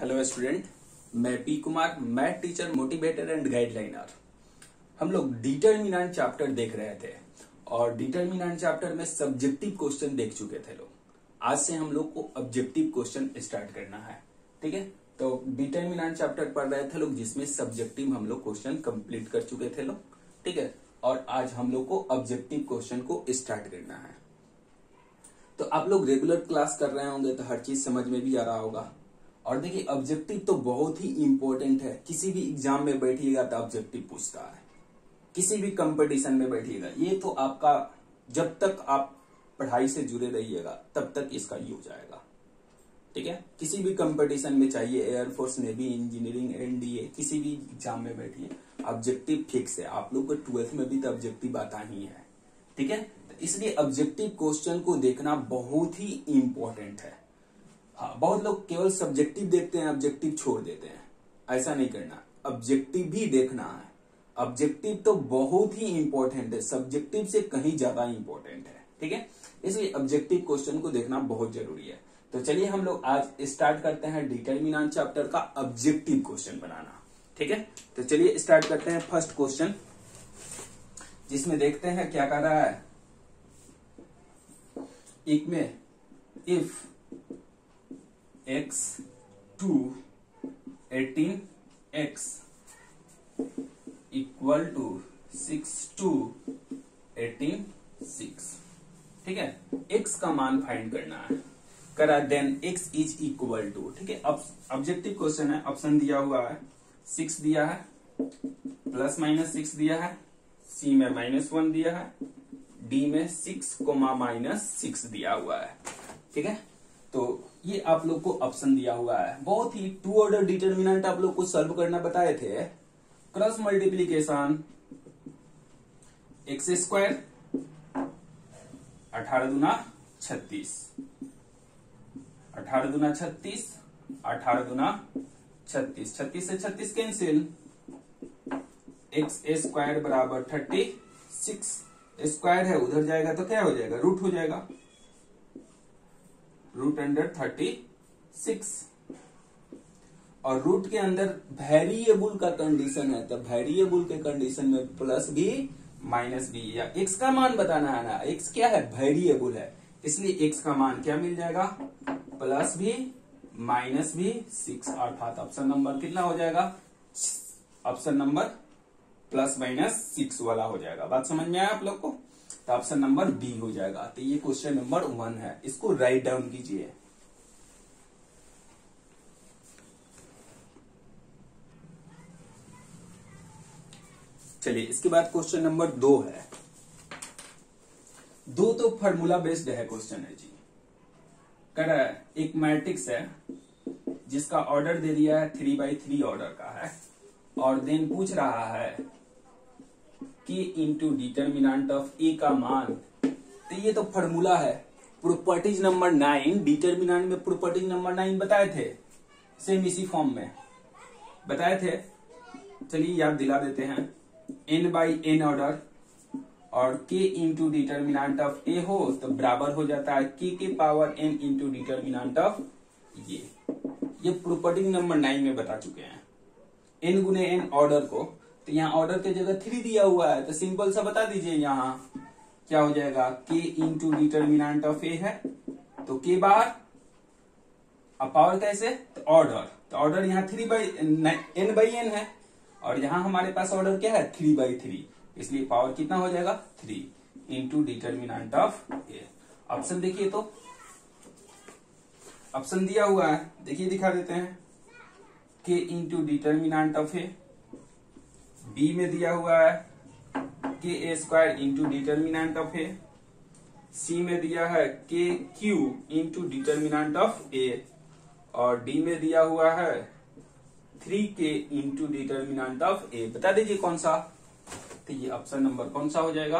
Hello student, मैं P Kumar, math teacher, motivator and guideliner. हम लोग डिटरमिनेंट चैप्टर देख रहे थे और डिटरमिनेंट चैप्टर में सब्जेक्टिव क्वेश्चन देख चुके थे लोग। आज से हम लोग को ऑब्जेक्टिव क्वेश्चन स्टार्ट करना है। ठीक है, तो डिटरमिनेंट चैप्टर पढ़ रहे थे लोग जिसमें सब्जेक्टिव हम लोग क्वेश्चन कंप्लीट कर चुके थे लोग। ठीक है, और आज हम लोग को ऑब्जेक्टिव क्वेश्चन को स्टार्ट करना है। तो आप लोग रेगुलर क्लास कर रहे होंगे तो हर चीज समझ में भी आ रहा होगा। और देखिए, ऑब्जेक्टिव तो बहुत ही इंपॉर्टेंट है। किसी भी एग्जाम में बैठिएगा तो ऑब्जेक्टिव पूछता है, किसी भी कंपटीशन में बैठिएगा। ये तो आपका, जब तक आप पढ़ाई से जुड़े रहिएगा तब तक इसका यूज आएगा। ठीक है, किसी भी कंपटीशन में, चाहिए एयरफोर्स, नेवी, इंजीनियरिंग, एनडीए, किसी भी एग्जाम में बैठिए, ऑब्जेक्टिव फिक्स है। आप लोग को 12th में भी तो ऑब्जेक्टिव आता ही है। ठीक है, तो इसलिए ऑब्जेक्टिव क्वेश्चन को देखना बहुत ही इंपॉर्टेंट है। हाँ, बहुत लोग केवल सब्जेक्टिव देखते हैं, ऑब्जेक्टिव छोड़ देते हैं। ऐसा नहीं करना, ऑब्जेक्टिव भी देखना है। ऑब्जेक्टिव तो बहुत ही इंपॉर्टेंट है, सब्जेक्टिव से कहीं ज्यादा इंपॉर्टेंट है। ठीक है, इसलिए ऑब्जेक्टिव क्वेश्चन को देखना बहुत जरूरी है। तो चलिए हम लोग आज स्टार्ट करते हैं डिटरमिनेंट चैप्टर का ऑब्जेक्टिव क्वेश्चन बनाना। ठीक है, तो चलिए स्टार्ट करते हैं फर्स्ट क्वेश्चन, जिसमें देखते हैं क्या कह रहा है। एक में if x to 18x equal to 6 to 18 ठीक है, x का मान फाइंड करना है। करा then x is equal to, ठीक है, अब ऑब्जेक्टिव क्वेश्चन है। ऑप्शन दिया हुआ है, 6 दिया है, प्लस माइनस 6 दिया है, c में -1 दिया है, d में 6, -6 दिया हुआ है। ठीक है, तो ये आप लोग को ऑप्शन दिया हुआ है। बहुत ही टू ऑर्डर डिटरमिनेंट आप लोग को सॉल्व करना बताए थे। क्रॉस मल्टीप्लीकेशन x स्क्वायर 18 दूना 36, 18 दूना 36, 18 दूना 36, 36 से 36 कैंसिल, x स्क्वायर बराबर 36। स्क्वायर है, उधर जाएगा तो क्या हो जाएगा, रूट हो जाएगा, रूट अंडर 36। और रूट के अंदर वेरिएबल का कंडीशन है, तो वेरिएबल के कंडीशन में प्लस भी माइनस भी, या x का मान बताना है ना। x क्या है, वेरिएबल है, इसलिए x का मान क्या मिल जाएगा, प्लस भी माइनस भी 6। अर्थात ऑप्शन नंबर कितना हो जाएगा, ऑप्शन नंबर प्लस माइनस 6 वाला हो जाएगा। बात समझ में आया आप लोग को, तो ऑप्शन नंबर बी हो जाएगा। तो ये क्वेश्चन नंबर 1 है, इसको राइट डाउन कीजिए। चलिए इसके बाद क्वेश्चन नंबर 2 है। 2 तो फॉर्मूला बेस्ड है क्वेश्चन है जी। कह रहा है एक मैट्रिक्स है जिसका ऑर्डर दे दिया है 3x3 ऑर्डर का है, और देन पूछ रहा है कि इंटू डिटरमिनेंट ऑफ ए का मान। तो ये तो फॉर्मूला है, प्रॉपर्टीज नंबर 9, डिटरमिनेंट में प्रॉपर्टीज नंबर 9 बताए थे, सेम इसी फॉर्म में बताए थे। चलिए याद दिला देते हैं। n बाई n ऑर्डर और k इंटू डिटरमिनेंट ऑफ ए हो तो बराबर हो जाता है k के power n into determinant of ये प्रॉपर्टी नंबर 9 में बता चुके हैं। n गुने n ऑर्डर को, तो यहाँ ऑर्डर के जगह 3 दिया हुआ है, तो सिंपल सा बता दीजिए यहाँ क्या हो जाएगा, k इंटू डिटरमिनेंट ऑफ ए है तो k बार, अब पावर कैसे, तो ऑर्डर यहाँ 3 बाई n बाई n है, और यहाँ हमारे पास ऑर्डर क्या है 3/3, इसलिए पावर कितना हो जाएगा 3 into determinant of A. Option देखिए, तो ऑप्शन दिया हुआ है, देखिए दिखा देते हैं। k into determinant of A, B में दिया हुआ है k square into determinant of A, C में दिया है k cube into determinant of A, और डी में दिया हुआ है 3k इंटू डिटरमिनेंट ऑफ ए। बता दीजिए कौन सा, तो ये ऑप्शन नंबर कौन सा हो जाएगा,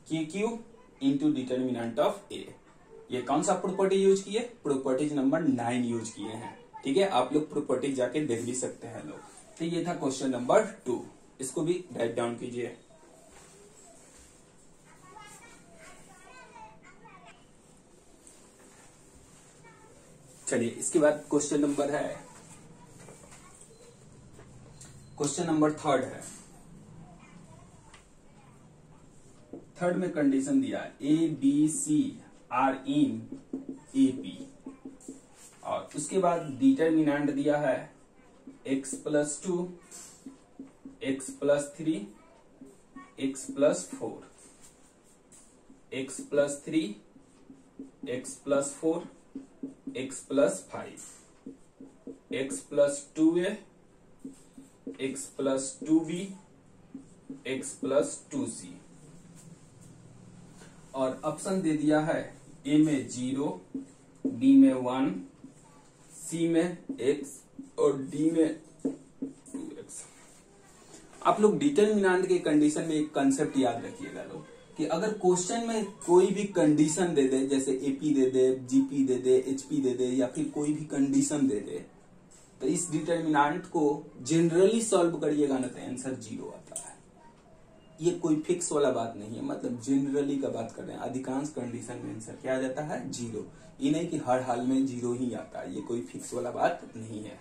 क्यू इंटू डिटरमिनेंट ऑफ ए। ये कौन सा प्रॉपर्टी यूज किए, प्रॉपर्टीज नंबर 9 यूज किए हैं। ठीक है, आप लोग प्रॉपर्टी जाके देख भी सकते हैं लोग। तो ये था क्वेश्चन नंबर 2, इसको भी राइट डाउन कीजिए। चलिए इसके बाद क्वेश्चन नंबर थर्ड है। थर्ड में कंडीशन दिया A B C are in A P, और उसके बाद डिटरमिनेंट दिया है x+2, x+3, x+4, x+3, x+4, x+5, x+2a, x+2b, x+2c, और ऑप्शन दे दिया है ए में 0, बी में 1, सी में x और डी में 2x। आप लोग डिटरमिनेंट के कंडीशन में एक कंसेप्ट याद रखिएगा लोग, कि अगर क्वेश्चन में कोई भी कंडीशन दे दे, जैसे एपी दे दे, जीपी दे दे, एचपी दे दे, या फिर कोई भी कंडीशन दे दे, तो इस डिटरमिनेंट को जनरली सॉल्व करिएगा ना तो आंसर 0 आता है। ये कोई फिक्स वाला बात नहीं है, मतलब जनरली का बात कर रहे हैं। अधिकांश कंडीशन में आंसर क्या आ जाता है? 0। ये नहीं कि हर हाल में 0 ही आता है, ये कोई फिक्स वाला बात नहीं है।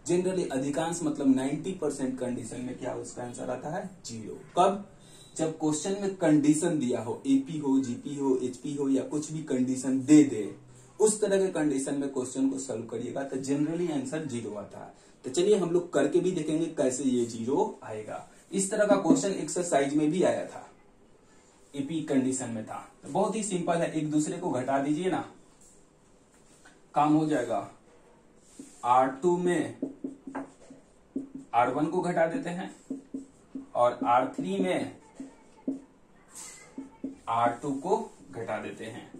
जनरली अधिकांश मतलब 90% कंडीशन में क्या उसका आंसर आता है? 0। कब? जब क्वेश्चन में कंडीशन दिया हो, एपी हो, जीपी हो, एचपी हो, या कुछ भी कंडीशन दे दे, उस तरह के कंडीशन में क्वेश्चन को सॉल्व करिएगा तो जनरली आंसर 0 आता है। तो चलिए हम लोग करके भी देखेंगे कैसे ये 0 आएगा। इस तरह का क्वेश्चन एक्सरसाइज में भी आया था, एपी कंडीशन में था। तो बहुत ही सिंपल है, एक दूसरे को घटा दीजिए ना, काम हो जाएगा। R2 में R1 को घटा देते हैं और R3 में R2 को घटा देते हैं।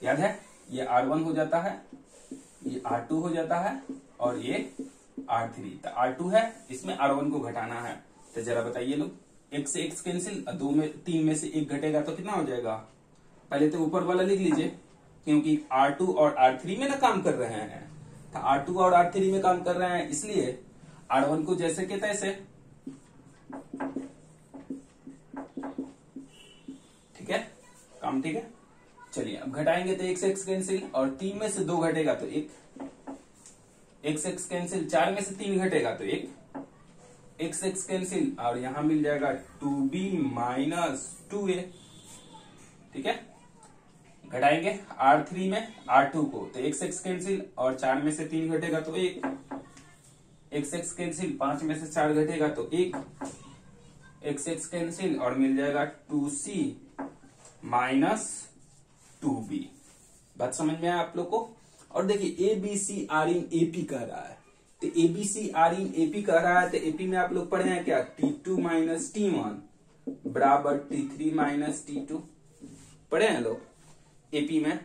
याद है, ये R1 हो जाता है, ये R2 हो जाता है और ये R3। तो R2 है, इसमें R1 को घटाना है। तो जरा बताइए लोग, एक से x कैंसिल, 3 में से 1 घटेगा तो कितना हो जाएगा? पहले तो ऊपर वाला लिख लीजिए, क्योंकि R2 और R3 में ना काम कर रहे हैं। तो R2 और R3 में काम कर रहे हैं, इसलिए R1 को जैसे के तैसे, ठीक है, काम ठीक है। चलिए अब घटाएंगे तो x x कैंसिल, और 3 में से 2 घटेगा तो 1, x x कैंसिल, 4 में से 3 घटेगा तो 1, x x कैंसिल, और यहां मिल जाएगा 2b माइनस 2a। ठीक है, घटाएंगे R3 में R2 को, तो x x कैंसिल और 4 में से 3 घटेगा तो 1, x x कैंसिल, 5 में से 4 घटेगा तो 1, x x कैंसिल, और मिल जाएगा 2c माइनस 2b। बात समझ में आया आप लोग को? और देखिए ABC आर इन एपी कह रहा है, तो ABC आर इन एपी कह रहा है, तो एपी में आप लोग पढ़े हैं क्या? T2 माइनस T1 बराबर T3 माइनस T2। पढ़े हैं लोग एपी में?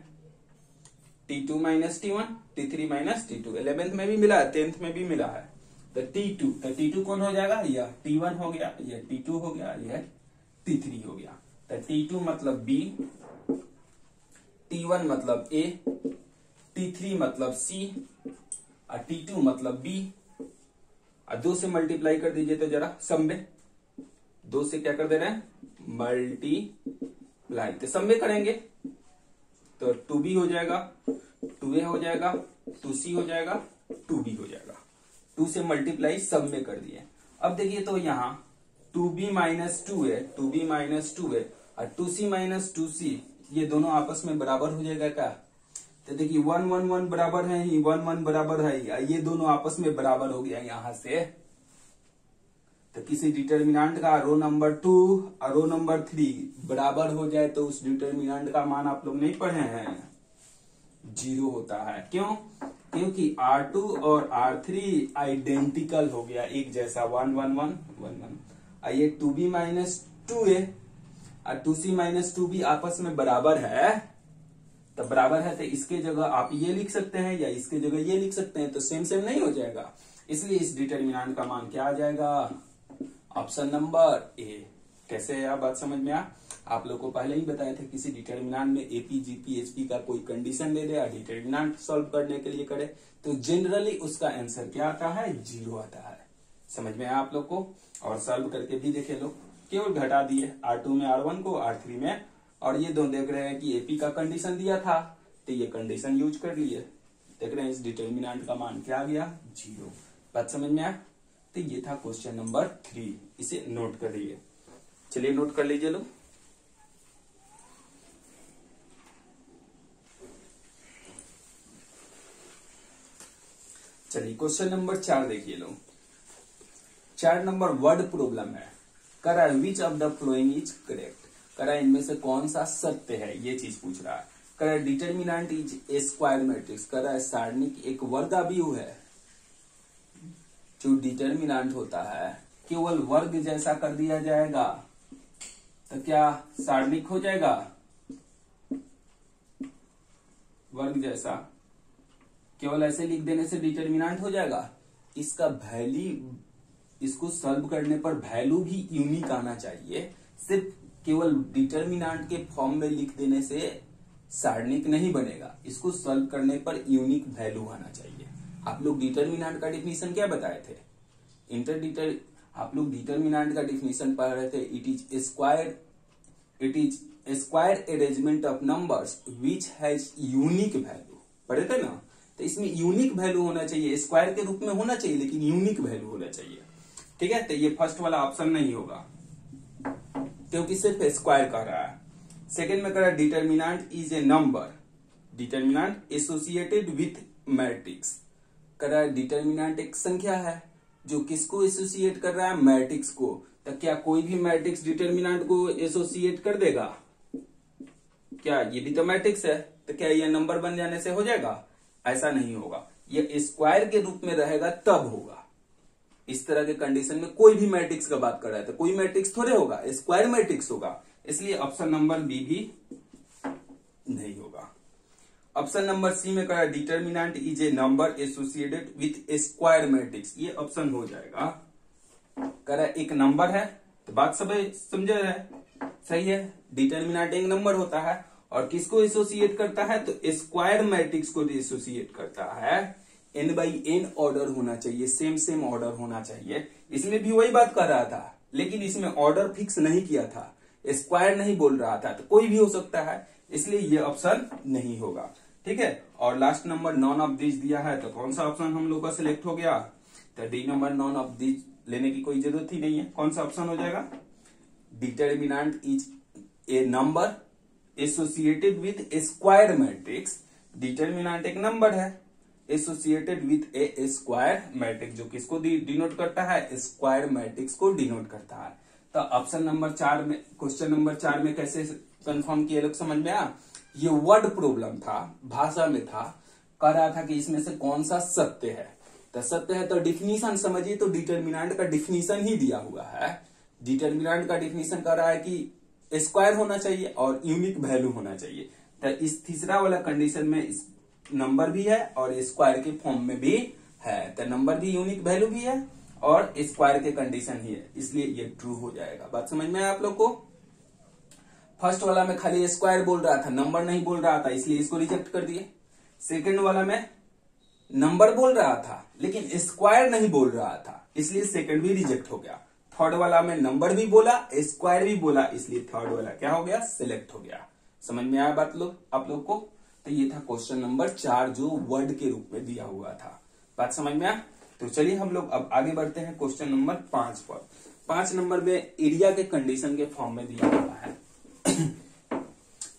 T2 minus T1, T3 minus T2। 11th में भी मिला है, 10th में भी मिला है। तो T2 कौन हो जाएगा? यह T1 हो गया, यह T2 हो गया, यह T3 हो गया। तो T2 मतलब B, T1 मतलब A, T3 मतलब C, और T2 मतलब B। और 2 से मल्टीप्लाई कर दीजिए तो जरा सब में 2 से क्या कर दे रहे हैं? मल्टीप्लाई। तो सब में करेंगे तो 2B हो जाएगा, 2A हो जाएगा, 2C हो जाएगा, 2B हो जाएगा। 2 से मल्टीप्लाई सब में कर दिए। अब देखिए तो यहाँ 2B minus 2A, 2B minus 2A और 2C माइनस 2C, ये दोनों आपस में बराबर हो जाएगा क्या? तो देखिए 1 1 1 बराबर है ही, 1 1 बराबर है ही, ये दोनों आपस में बराबर हो गया यहां से। तो किसी डिटरमिनेंट का रो नंबर 2 और रो नंबर 3 बराबर हो जाए तो उस डिटरमिनेंट का मान आप लोग नहीं पढ़े हैं? 0 होता है। क्यों? क्योंकि R2 और R3 आइडेंटिकल हो गया, एक जैसा, 1 1 1 1 1। ये 2B माइनस 2A और 2C माइनस 2B आपस में बराबर है, तो बराबर है तो इसके जगह आप ये लिख सकते हैं या इसके जगह ये लिख सकते हैं, तो सेम सेम नहीं हो जाएगा। इसलिए इस डिटरमिनेंट का मान क्या आ जाएगा? Option number A. कैसे है? बात समझ में आ? आप लोग को पहले ही बताया था, किसी डिटरमिनेंट में एपी जीपी एचपी का कोई कंडीशन दे दे और डिटरमिनेंट सॉल्व करने के लिए करे तो जनरली उसका आंसर क्या आता है? 0 आता है। समझ में आया आप लोग को? और सॉल्व करके भी देखे लोग, केवल घटा दिए R2 में R1 को, R3 में, और ये दोनों देख रहे हैं कि एपी का कंडीशन दिया था तो ये कंडीशन यूज कर लिए। देख रहे हैं इस डिटर्मिनेंट का मान क्या आ गया 0। बात समझ में आया? तो ये था क्वेश्चन नंबर 3, इसे नोट कर लीजिए। चलिए नोट कर लीजिए लोग। चलिए क्वेश्चन नंबर 4 देखिए लोग। 4 नंबर वर्ड प्रॉब्लम है। कर रहा है which of the following is correct, कर रहा है इनमें से कौन सा सत्य है, ये चीज पूछ रहा है। कर रहा है determinant is a square matrix, कर रहा है सारणिक एक वर्गाव्यूह है। जो डिटर्मिनेंट होता है केवल वर्ग जैसा कर दिया जाएगा तो क्या सारणिक हो जाएगा? वर्ग जैसा केवल ऐसे लिख देने से डिटर्मिनेंट हो जाएगा? इसका वैल्यू, इसको सॉल्व करने पर वैल्यू भी यूनिक आना चाहिए। सिर्फ केवल डिटर्मिनेंट के फॉर्म में लिख देने से सारणिक नहीं बनेगा, इसको सॉल्व करने पर यूनिक वैल्यू आना चाहिए। आप लोग डिटर्मिनेंट का डिफिनीशन क्या बताए थे? आप लोग डिटर्मिनेंट का डिफिनीशन पढ़ रहे थे। It is square arrangement of numbers which has unique value, पढ़े थे ना? तो इसमें यूनिक वैल्यू होना चाहिए, स्क्वायर के रूप में होना चाहिए लेकिन यूनिक वैल्यू होना चाहिए। ठीक है, तो ये फर्स्ट वाला ऑप्शन नहीं होगा क्योंकि सिर्फ स्क्वायर कर रहा है। सेकेंड में कर रहा है determinant is a number, determinant associated with matrix, कर रहा है डिटर्मिनेंट एक संख्या है जो किसको एसोसिएट कर रहा है? मैट्रिक्स को। तो क्या कोई भी मैट्रिक्स डिटर्मिनेंट को एसोसिएट कर देगा? क्या ये भी तो मैट्रिक्स है, तो क्या ये नंबर बन जाने से हो जाएगा? ऐसा नहीं होगा, ये स्क्वायर के रूप में रहेगा तब होगा। इस तरह के कंडीशन में कोई भी मैट्रिक्स का बात कर रहा है तो कोई मैट्रिक्स थोड़े होगा, स्क्वायर मैट्रिक्स होगा। इसलिए ऑप्शन नंबर बी भी नहीं होगा। ऑप्शन नंबर सी में कहा determinant is a number associated with A square matrix, ये ऑप्शन हो जाएगा। कह एक नंबर है तो बात सब समझ रहे हैं, सही है। डिटर्मिनेंट एक नंबर होता है और किसको एसोसिएट करता है? तो स्क्वायर मैट्रिक्स को एसोसिएट करता है। n बाई n ऑर्डर होना चाहिए, सेम ऑर्डर होना चाहिए। इसमें भी वही बात कर रहा था लेकिन इसमें ऑर्डर फिक्स नहीं किया था, स्क्वायर नहीं बोल रहा था, तो कोई भी हो सकता है, इसलिए ये ऑप्शन नहीं होगा। ठीक है, और last number none of this दिया है तो कौन सा ऑप्शन हम लोग का सिलेक्ट हो गया? तो D number none of this लेने की कोई जरूरत ही नहीं है। कौन सा ऑप्शन हो जाएगा? Determinant is a number associated with A square matrix, determinant एक नंबर है associated with A square matrix, जो किसको डिनोट करता है? स्क्वायर मैट्रिक्स को डिनोट करता है। तो ऑप्शन नंबर 4 में, क्वेश्चन नंबर 4 में कैसे कंफर्म किए लोग, समझ में आया? ये वर्ड प्रॉब्लम था, भाषा में था, कह रहा था कि इसमें से कौन सा सत्य है। तो सत्य है तो डिफिनीशन समझिए, तो डिटर्मिनेंट का डिफिनीशन ही दिया हुआ है। डिटर्मिनेंट का डिफिनीशन कह रहा है कि स्क्वायर होना चाहिए और यूनिक वैल्यू होना चाहिए। तो इस तीसरा वाला कंडीशन में इस नंबर भी है और स्क्वायर के फॉर्म में भी है, तो नंबर भी यूनिक वैल्यू भी है और स्क्वायर के कंडीशन ही है, इसलिए ये ट्रू हो जाएगा। बात समझ में आया आप लोग को? फर्स्ट वाला में खाली स्क्वायर बोल रहा था, नंबर नहीं बोल रहा था, इसलिए इसको रिजेक्ट कर दिए। सेकंड वाला में नंबर बोल रहा था लेकिन स्क्वायर नहीं बोल रहा था, इसलिए सेकंड भी रिजेक्ट हो गया। थर्ड वाला में नंबर भी बोला, स्क्वायर भी बोला, इसलिए थर्ड वाला क्या हो गया? सिलेक्ट हो गया। समझ में आया बात लोग आप लोग को? तो ये था क्वेश्चन नंबर 4 जो वर्ड के रूप में दिया हुआ था। बात समझ में आया? तो चलिए हम लोग अब आगे बढ़ते हैं क्वेश्चन नंबर 5 पर। 5 नंबर में एरिया के कंडीशन के फॉर्म में दिया हुआ है।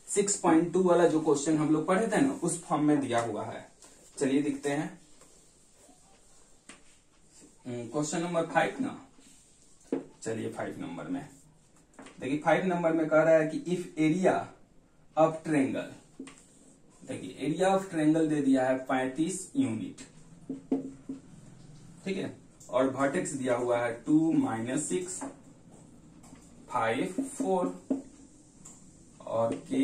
6.2 वाला जो क्वेश्चन हम लोग पढ़े थे ना, उस फॉर्म में दिया हुआ है। चलिए देखते हैं क्वेश्चन नंबर 5 ना। चलिए 5 नंबर में देखिए, 5 नंबर में कह रहा है कि इफ एरिया ऑफ ट्रेंगल, देखिए एरिया ऑफ ट्रेंगल दे दिया है 35 यूनिट, ठीक है, और वर्टेक्स दिया हुआ है 2 - 6 5 4 और K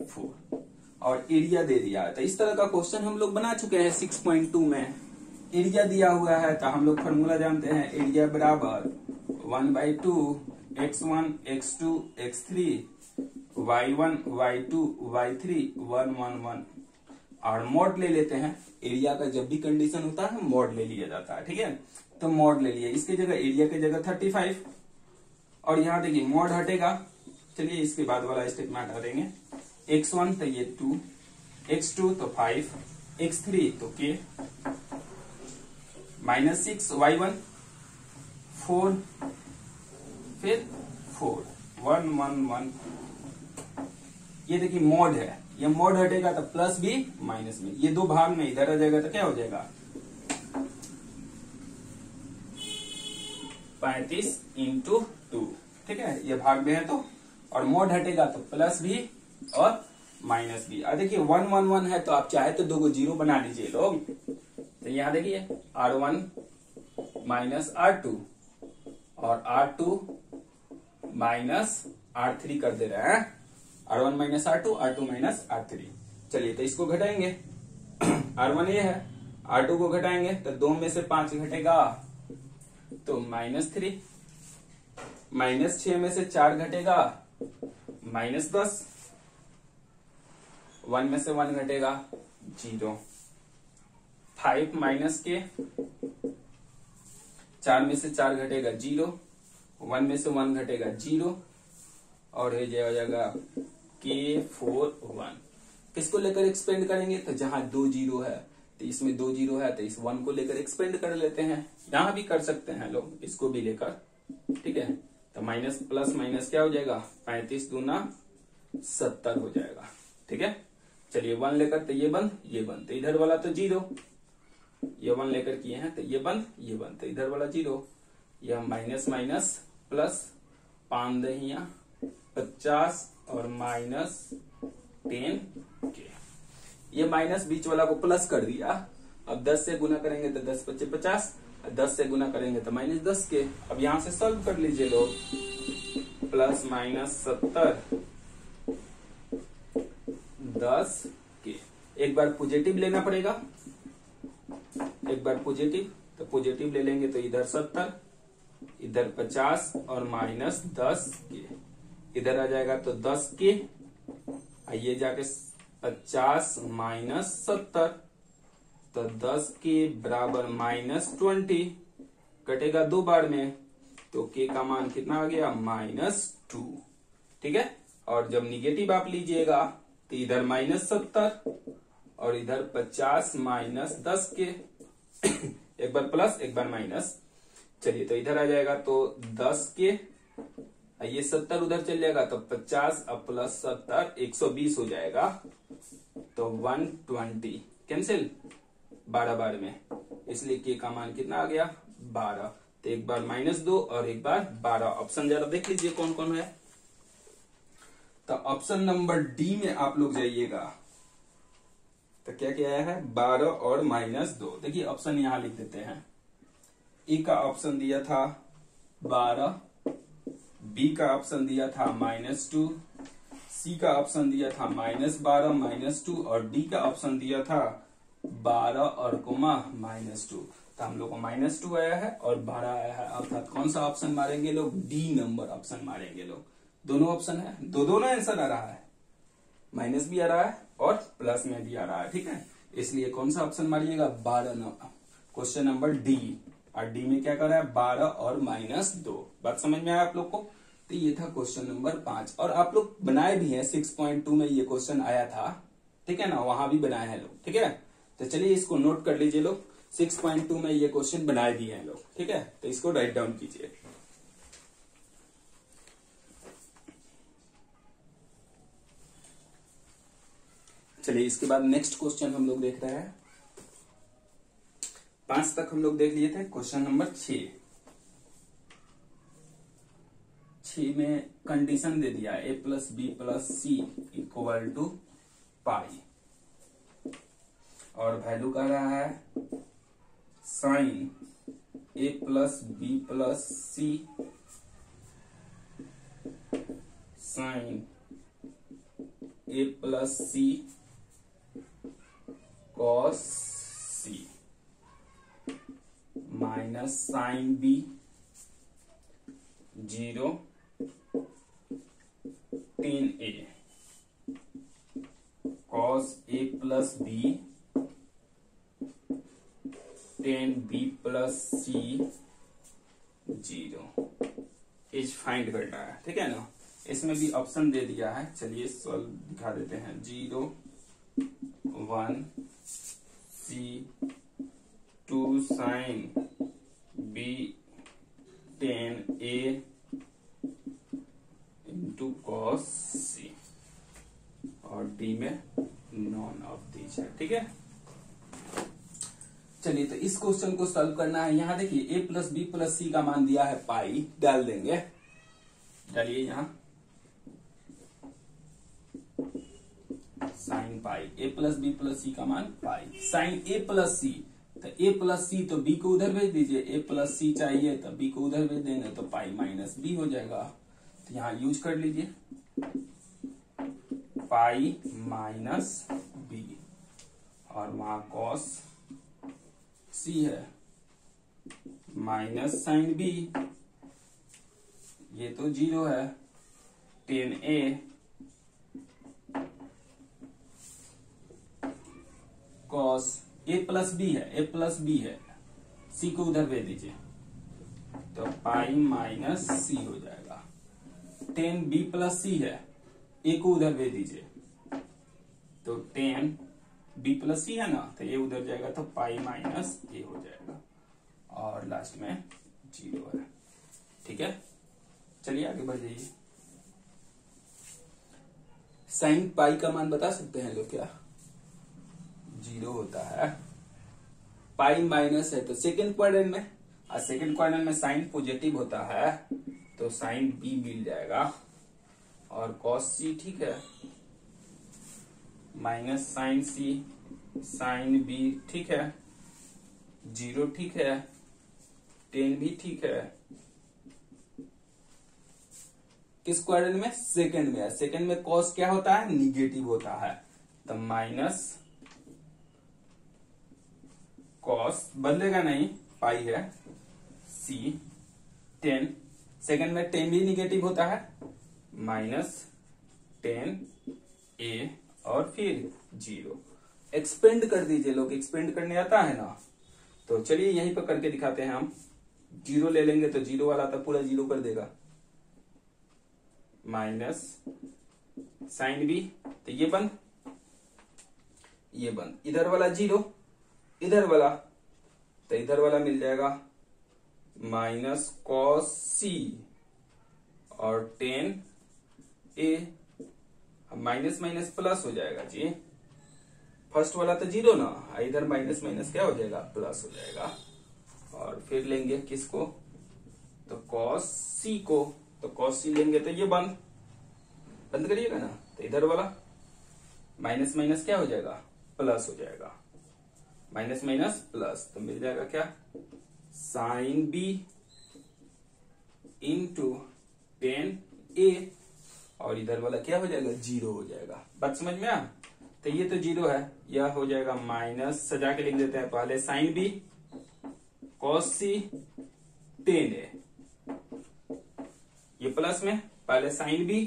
4 और एरिया दे दिया है। तो इस तरह का क्वेश्चन हम लोग बना चुके हैं 6.2 में। एरिया दिया हुआ है तो हम लोग फॉर्मूला जानते हैं, एरिया बराबर 1/2 x1 x2 x3 y1 y2 y3 1 1 1 और मॉड ले लेते हैं। एरिया का जब भी कंडीशन होता है मॉड ले लिया जाता है, ठीक है। तो मॉड ले लिया, इसके जगह एरिया की जगह 35 और यहाँ देखिए मॉड हटेगा। चलिए इसके बाद वाला स्टेप में हटा देंगे। x1 तो ये 2, x2 तो 5, x3 तो k -6 y1 4 फिर 4 1 1 1। ये देखिए मॉड है, ये मॉड हटेगा तो प्लस भी माइनस में, ये दो भाग में इधर आ जाएगा तो क्या हो जाएगा 35 × 2। ठीक है, ये भाग में है तो, और मॉड हटेगा तो प्लस भी और माइनस भी। अब देखिए 1 1 1 है तो आप चाहे तो दो को जीरो बना लीजिए लोग। तो यहां देखिए R1 माइनस R2 और R2 माइनस R3 कर दे रहे हैं। R1 minus R2, R2 minus R3। चलिए तो इसको घटाएंगे R1 ये है, R2 को घटाएंगे तो 2 में से 5 घटेगा तो -3, -6 में से 4 घटेगा -10, 1 में से 1 घटेगा 0, 5 -k, 4 में से 4 घटेगा 0, 1 में से 1 घटेगा 0 और ये हो जाएगा K4 1। किसको लेकर एक्सपेंड करेंगे तो जहां 2 0 है तो इसमें 2 0 है तो इस 1 को लेकर एक्सपेंड कर लेते हैं। यहां भी कर सकते हैं लोग, इसको भी लेकर। ठीक है, तो माइनस प्लस माइनस क्या हो जाएगा 35 दूना 70 हो जाएगा। ठीक है, चलिए 1 लेकर तो ये बंद तो इधर वाला तो 0, ये 1 लेकर किए हैं तो ये बंद तो इधर वाला 0, यह माइनस माइनस प्लस 5 दहिया 50 और -10 के, ये माइनस बीच वाला को प्लस कर दिया। अब 10 से गुना करेंगे तो 10 × 5 = 50, 10 से गुना करेंगे तो -10 के। अब यहां से सॉल्व कर लीजिए लोग, प्लस माइनस 70 10 के। एक बार पॉजिटिव लेना पड़ेगा, एक बार पॉजिटिव, तो पॉजिटिव ले लेंगे तो इधर 70, इधर 50 और -10 के, इधर आ जाएगा तो 10 के, ये जाके 50 -70 तो 10 के बराबर -20, कटेगा 2 बार में तो के का मान कितना आ गया -2। ठीक है, और जब निगेटिव आप लीजिएगा तो इधर -70 और इधर 50 -10 के, एक बार प्लस एक बार माइनस। चलिए तो इधर आ जाएगा तो 10 के, ये 70 उधर चल जाएगा तो 50 अब प्लस 70 120 हो जाएगा तो 120 कैंसिल 12 बार में, इसलिए के का मान कितना आ गया 12। तो एक बार -2 और एक बार 12। ऑप्शन जरा देख लीजिए कौन कौन है। तो ऑप्शन नंबर डी में आप लोग जाइएगा तो क्या क्या आया है 12 और -2। देखिए ऑप्शन यहां लिख देते हैं। ए का ऑप्शन दिया था 12, बी का ऑप्शन दिया था -2, सी का ऑप्शन दिया था -12 -2 और डी का ऑप्शन दिया था 12 और कोमा -2। तो हम लोग को -2 आया है और 12 आया है, अर्थात कौन सा ऑप्शन मारेंगे लोग, डी नंबर ऑप्शन मारेंगे लोग। दोनों ऑप्शन है, दोनों आंसर आ रहा है, माइनस भी आ रहा है और प्लस में भी आ रहा है। ठीक है, इसलिए कौन सा ऑप्शन मारिएगा 12 क्वेश्चन नंबर डी। और डी में क्या कर रहा है 12 और -2। बात समझ में आया आप लोग को। तो ये था क्वेश्चन नंबर 5 और आप लोग बनाए भी हैं 6.2 में ये क्वेश्चन आया था। ठीक है ना, वहां भी बनाए हैं लोग। ठीक है, तो चलिए इसको नोट कर लीजिए लोग, 6.2 में ये क्वेश्चन बनाए दिए हैं लोग। ठीक है, तो इसको राइट डाउन कीजिए। चलिए इसके बाद नेक्स्ट क्वेश्चन हम लोग देख रहे हैं। 5 तक हम लोग देख लिए थे। क्वेश्चन नंबर 6 में कंडीशन दे दिया a + b + c = पाई और वैल्यू कह रहा है sin a + b + c sin a + c cos c minus sin b 0 10a cos a + b 10b + c 0 is find करना है। ठीक है ना, इसमें भी ऑप्शन दे दिया है। चलिए सॉल्व दिखा देते हैं। 0 1 C two sine B tan A into cos C, और डी में नॉन ऑफ दीज है। ठीक है, चलिए तो इस क्वेश्चन को सॉल्व करना है। यहां देखिए a plus B plus C का मान दिया है पाई, डाल देंगे, डालिए यहां sine pi, a plus B plus C का मान pi, sine a plus C, तो a प्लस सी तो b को उधर भेज दीजिए, a प्लस सी चाहिए तो b को उधर भेज देंगे, तो पाई माइनस b हो जाएगा। तो यहां यूज कर लीजिए पाई माइनस b, और वहां कॉस सी है माइनस साइन बी, ये तो 0 है, ten A cos A plus B है, ए प्लस बी है, सी को उधर भेज दीजिए, तो पाई माइनस सी हो जाएगा। टेन बी प्लस सी है, ए को उधर भेज दीजिए, तो टेन बी प्लस सी है ना, तो ये उधर जाएगा, तो पाई माइनस ए हो जाएगा, और लास्ट में 0 है। ठीक है, चलिए आगे बढ़ जाइए। साइन पाई का मान बता सकते हैं लोग क्या? 0 होता है, पाई माइनस है तो सेकेंड क्वाड्रेंट में, और सेकेंड क्वाड्रेंट में साइन पॉजिटिव होता है, तो साइन बी मिल जाएगा, और कॉस सी ठीक है, माइनस साइन सी, साइन बी ठीक है, 0 ठीक है, टेन भी ठीक है। किस क्वाड्रेंट में? सेकंड में है। सेकंड में कॉस क्या होता है? निगेटिव होता है, तो माइनस कॉस बदलेगा नहीं, पाई है सी टेन, सेकंड में टेन भी निगेटिव होता है, माइनस टेन ए, और फिर 0। एक्सपेंड कर दीजिए लोग, एक्सपेंड करने आता है ना, तो चलिए यहीं पर करके दिखाते हैं हम। 0 ले लेंगे तो 0 वाला तो पूरा 0 कर देगा, माइनस साइन बी, तो ये बंद, ये बंद, इधर वाला 0, इधर वाला, तो इधर वाला मिल जाएगा माइनस कॉस सी, और टेन ए, माइनस माइनस प्लस हो जाएगा जी, फर्स्ट वाला तो 0 ना, इधर माइनस माइनस क्या हो जाएगा? प्लस हो जाएगा। और फिर लेंगे किसको? तो कॉस सी को, तो कॉस सी लेंगे तो ये बंद, बंद करिएगा ना, तो इधर वाला माइनस माइनस क्या हो जाएगा? प्लस हो जाएगा, माइनस माइनस प्लस, तो मिल जाएगा क्या? साइन बी इंटू टेन ए, और इधर वाला क्या हो जाएगा? 0 हो जाएगा। बात समझ में आ? तो ये तो 0 है, यह हो जाएगा माइनस, सजा के लिख देते हैं पहले, साइन बी कॉस सी टेन ए, ये प्लस में पहले साइन बी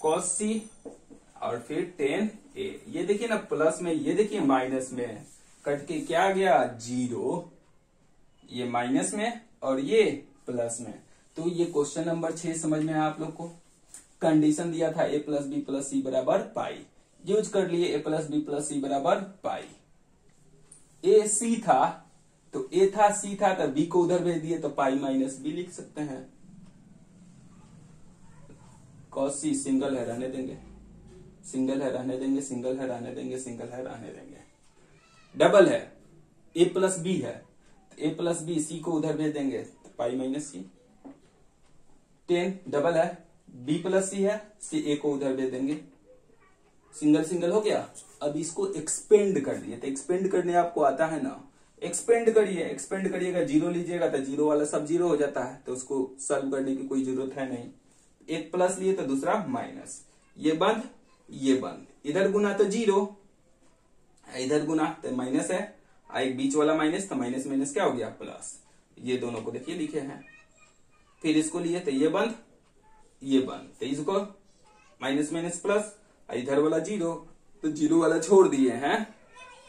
कॉस सी, और फिर टेन ए, ये देखिए ना प्लस में, ये देखिए माइनस में, कट के क्या गया? 0, ये माइनस में और ये प्लस में। तो ये क्वेश्चन नंबर 6 समझ में आया आप लोग को। कंडीशन दिया था a प्लस बी प्लस सी बराबर पाई, यूज कर लिए a प्लस बी प्लस सी बराबर पाई। a सी था तो a था c था, तो b को उधर भेज दिए, तो पाई माइनस b लिख सकते हैं। कॉस सी सिंगल है, रहने देंगे, सिंगल है, रहने देंगे, सिंगल है, रहने देंगे, सिंगल है, रहने देंगे। डबल है, a प्लस बी है, तो a प्लस बी, सी को उधर भेज देंगे, तो पाई माइनस सी। 10 डबल है, b प्लस सी है, सी a को उधर भेज देंगे, सिंगल सिंगल हो गया। अब इसको एक्सपेंड कर दिए, तो एक्सपेंड करने आपको आता है ना, एक्सपेंड करिए, एक्सपेंड करिएगा, 0 लीजिएगा तो 0 वाला सब 0 हो जाता है, तो उसको सॉल्व करने की कोई जरूरत है नहीं। एक प्लस लिए तो दूसरा माइनस, ये बंद, ये बंद, इधर गुना तो 0, इधर गुना तो माइनस है, एक बीच वाला माइनस, तो माइनस माइनस क्या हो गया? प्लस। ये दोनों को देखिए लिखे हैं, फिर इसको लिए तो ये बंद, ये बंद, तो इसको माइनस माइनस प्लस, इधर वाला 0, तो 0 वाला छोड़ दिए हैं,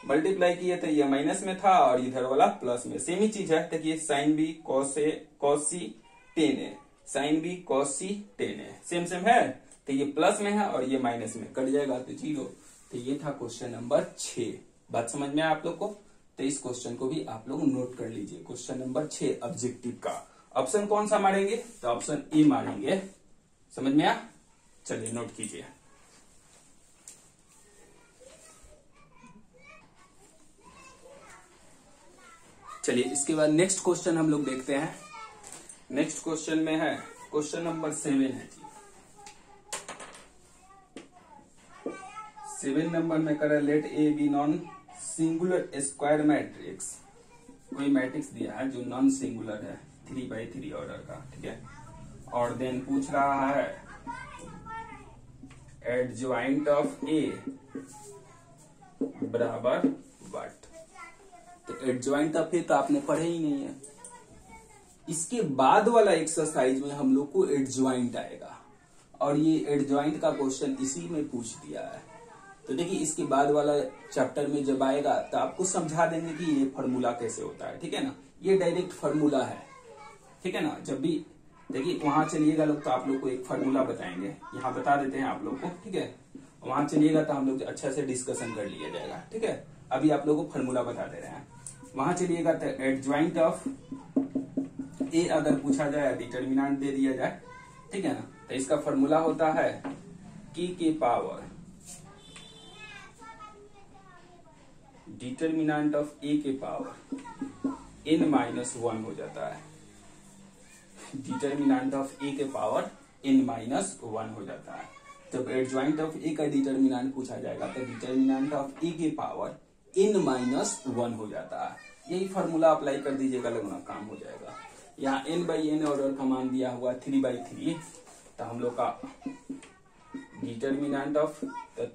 मल्टीप्लाई किए तो ये माइनस में था, और इधर वाला प्लस में। सेम ही चीज है, देखिए साइन बी कॉस सी टेन है, साइन बी कॉस सी टेन है, सेम सेम है, तो ये प्लस में है और ये माइनस में, कट जाएगा तो 0। तो ये था क्वेश्चन नंबर 6। बात समझ में आया आप लोग को? तो इस क्वेश्चन को भी आप लोग नोट कर लीजिए। क्वेश्चन नंबर 6 ऑब्जेक्टिव का ऑप्शन कौन सा मारेंगे? तो ऑप्शन ए मारेंगे। समझ में आया? चलिए नोट कीजिए। चलिए इसके बाद नेक्स्ट क्वेश्चन हम लोग देखते हैं। नेक्स्ट क्वेश्चन में है क्वेश्चन नंबर 7 है जी। 7 नंबर में करें let A B non singular square matrix. कोई मैट्रिक्स दिया है जो नॉन सिंगुलर है 3x3 ऑर्डर का, ठीक है। और देन पूछ रहा है एडजॉइंट ऑफ ए बराबर व्हाट। तो एडजॉइंट ऑफ ए तो आपने पढ़े ही नहीं है। इसके बाद वाला एक्सरसाइज में हम लोग को एडजॉइंट आएगा और ये एडजॉइंट का क्वेश्चन इसी में पूछ दिया है। तो देखिए इसके बाद वाला चैप्टर में जब आएगा तो आपको समझा देंगे कि ये फॉर्मूला कैसे होता है, ठीक है ना। ये डायरेक्ट फॉर्मूला है, ठीक है ना। जब भी देखिए वहां चलिएगा लोग तो आप लोग को एक फॉर्मूला बताएंगे, यहाँ बता देते हैं आप लोग को, ठीक है। वहां चलिएगा तो हम लोग अच्छा से डिस्कशन कर लिया जाएगा, ठीक है। अभी आप लोग को फॉर्मूला बता दे रहे हैं। वहां चलिएगा तो एडजॉइंट ऑफ ए अगर पूछा जाए, डिटर्मिनेंट दे दिया जाए, ठीक है ना। तो इसका फॉर्मूला होता है के पावर डिटर्मिनेंट ऑफ ए के पावर n-1 हो जाता है। डिटर्मिनेंट ऑफ ए के पावर n-1 हो जाता है। जब एडजॉइंट ऑफ ए का डिटर्मिनेंट पूछा जाएगा तो डिटर्मिनेंट ऑफ ए के पावर n-1 हो जाता है। यही फॉर्मूला अप्लाई कर दीजिएगा, लगना काम हो जाएगा। यहाँ n/n ऑर्डर का मान दिया हुआ 3/3, तो हम लोग का डिटर्मिनेंट ऑफ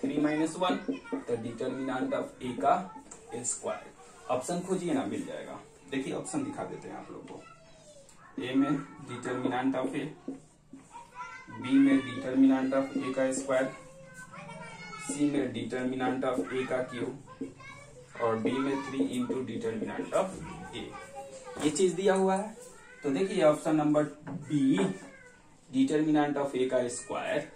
3-1 तो डिटर्मिनेंट ऑफ ए का स्क्वायर। ऑप्शन खोजिए ना, मिल जाएगा। देखिए ऑप्शन दिखा देते हैं आप लोग को। ए में डिटर्मिनेंट ऑफ ए, बी में डिटर्मिनेंट ऑफ ए का स्क्वायर, सी में डिटर्मिनेंट ऑफ ए का क्यूब और डी में 3 इंटू डिटर्मिनेंट ऑफ ए। ये चीज दिया हुआ है। तो देखिए option number B determinant of A का स्क्वायर।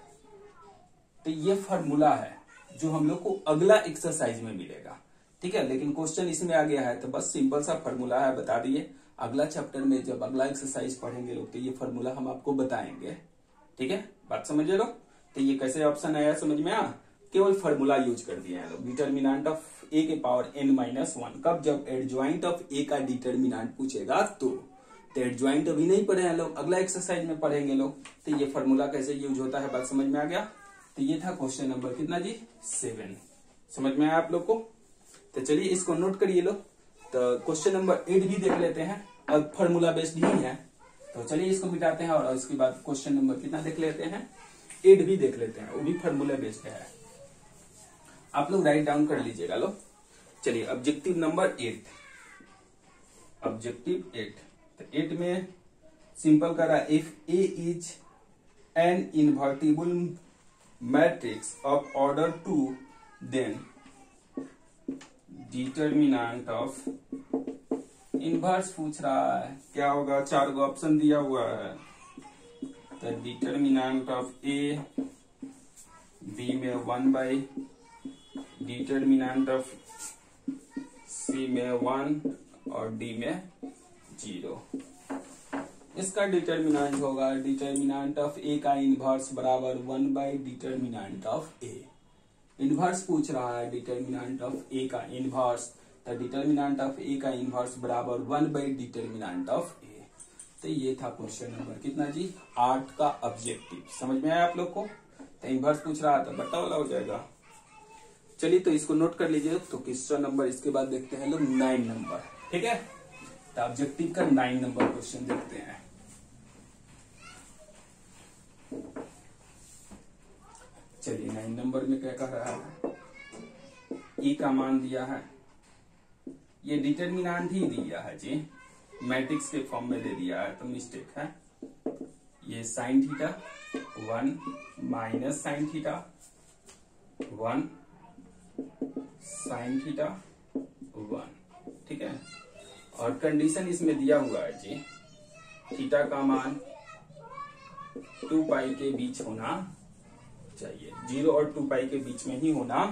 तो ये फॉर्मूला है जो हम लोग को अगला एक्सरसाइज में मिलेगा, ठीक है। लेकिन क्वेश्चन इसमें आ गया है तो बस सिंपल सा फॉर्मूला है, बता दिए। अगला चैप्टर में जब अगला एक्सरसाइज पढ़ेंगे लोग तो ये फॉर्मूला हम आपको बताएंगे, ठीक है। बात समझ लो। तो ये कैसे ऑप्शन आया समझ में आ? केवल फॉर्मूला यूज कर दिए हैं लोग। डिटर्मिनेंट ऑफ ए के पावर n-1 कब? जब एडजॉइंट ऑफ ए का डिटर्मिनेंट पूछेगा तो एडजॉइंट अभी नहीं पढ़े हैं लोग, अगला एक्सरसाइज में पढ़ेंगे लोग। तो ये फॉर्मूला कैसे यूज होता है बात समझ में आ गया। तो ये था क्वेश्चन नंबर कितना जी? 7। समझ में आया आप लोग को? तो चलिए इसको नोट करिए लो। तो क्वेश्चन नंबर 8 भी देख लेते हैं, अब फॉर्मूला बेस्ड ही है। तो चलिए इसको मिटाते हैं और इसके बाद क्वेश्चन नंबर कितना देख लेते हैं? 8 भी देख लेते हैं, वो भी फॉर्मूला बेस्ड है। आप लोग राइट डाउन कर लीजिएगा लो। चलिए ऑब्जेक्टिव नंबर 8, ऑब्जेक्टिव 8। तो 8 में सिंपल करा, if A is an invertible matrix of order 2 then determinant of inverse पूछ रहा है, क्या होगा? 4 गो ऑप्शन दिया हुआ है। तो डिटर्मिनेंट ऑफ ए, बी में 1 डिटर्मिनेंट ऑफ सी में 1 और डी में 0। इसका डिटर्मिनेंट होगा डिटर्मिनेंट ऑफ ए का इनवर्स बराबर 1 डिटर्मिनेंट ऑफ ए। इनवर्स पूछ रहा है डिटर्मिनेंट ऑफ ए का इनवर्स, तो डिटर्मिनेंट ऑफ ए का इनवर्स बराबर 1 डिटर्मिनेंट ऑफ ए। तो ये था क्वेश्चन नंबर कितना जी? 8 का ऑब्जेक्टिव। समझ में आया आप लोग को? तो इनवर्स पूछ रहा था, बट्टा वाला हो जाएगा। चलिए तो इसको नोट कर लीजिए। तो क्वेश्चन नंबर इसके बाद देखते हैं लोग 9 नंबर, ठीक है। तो ऑब्जेक्टिव का 9 नंबर क्वेश्चन देखते हैं। चलिए 9 नंबर में क्या कह रहा है? ई का मान दिया है, ये डिटर्मिनेंट ही दिया है जी, मैट्रिक्स के फॉर्म में दे दिया है तो मिस्टेक है। ये sine theta 1 minus sine theta 1 sine theta 1, ठीक है। और कंडीशन इसमें दिया हुआ है जी, थीटा का मान 2 पाई के बीच होना चाहिए, 0 और 2 पाई के बीच में ही होना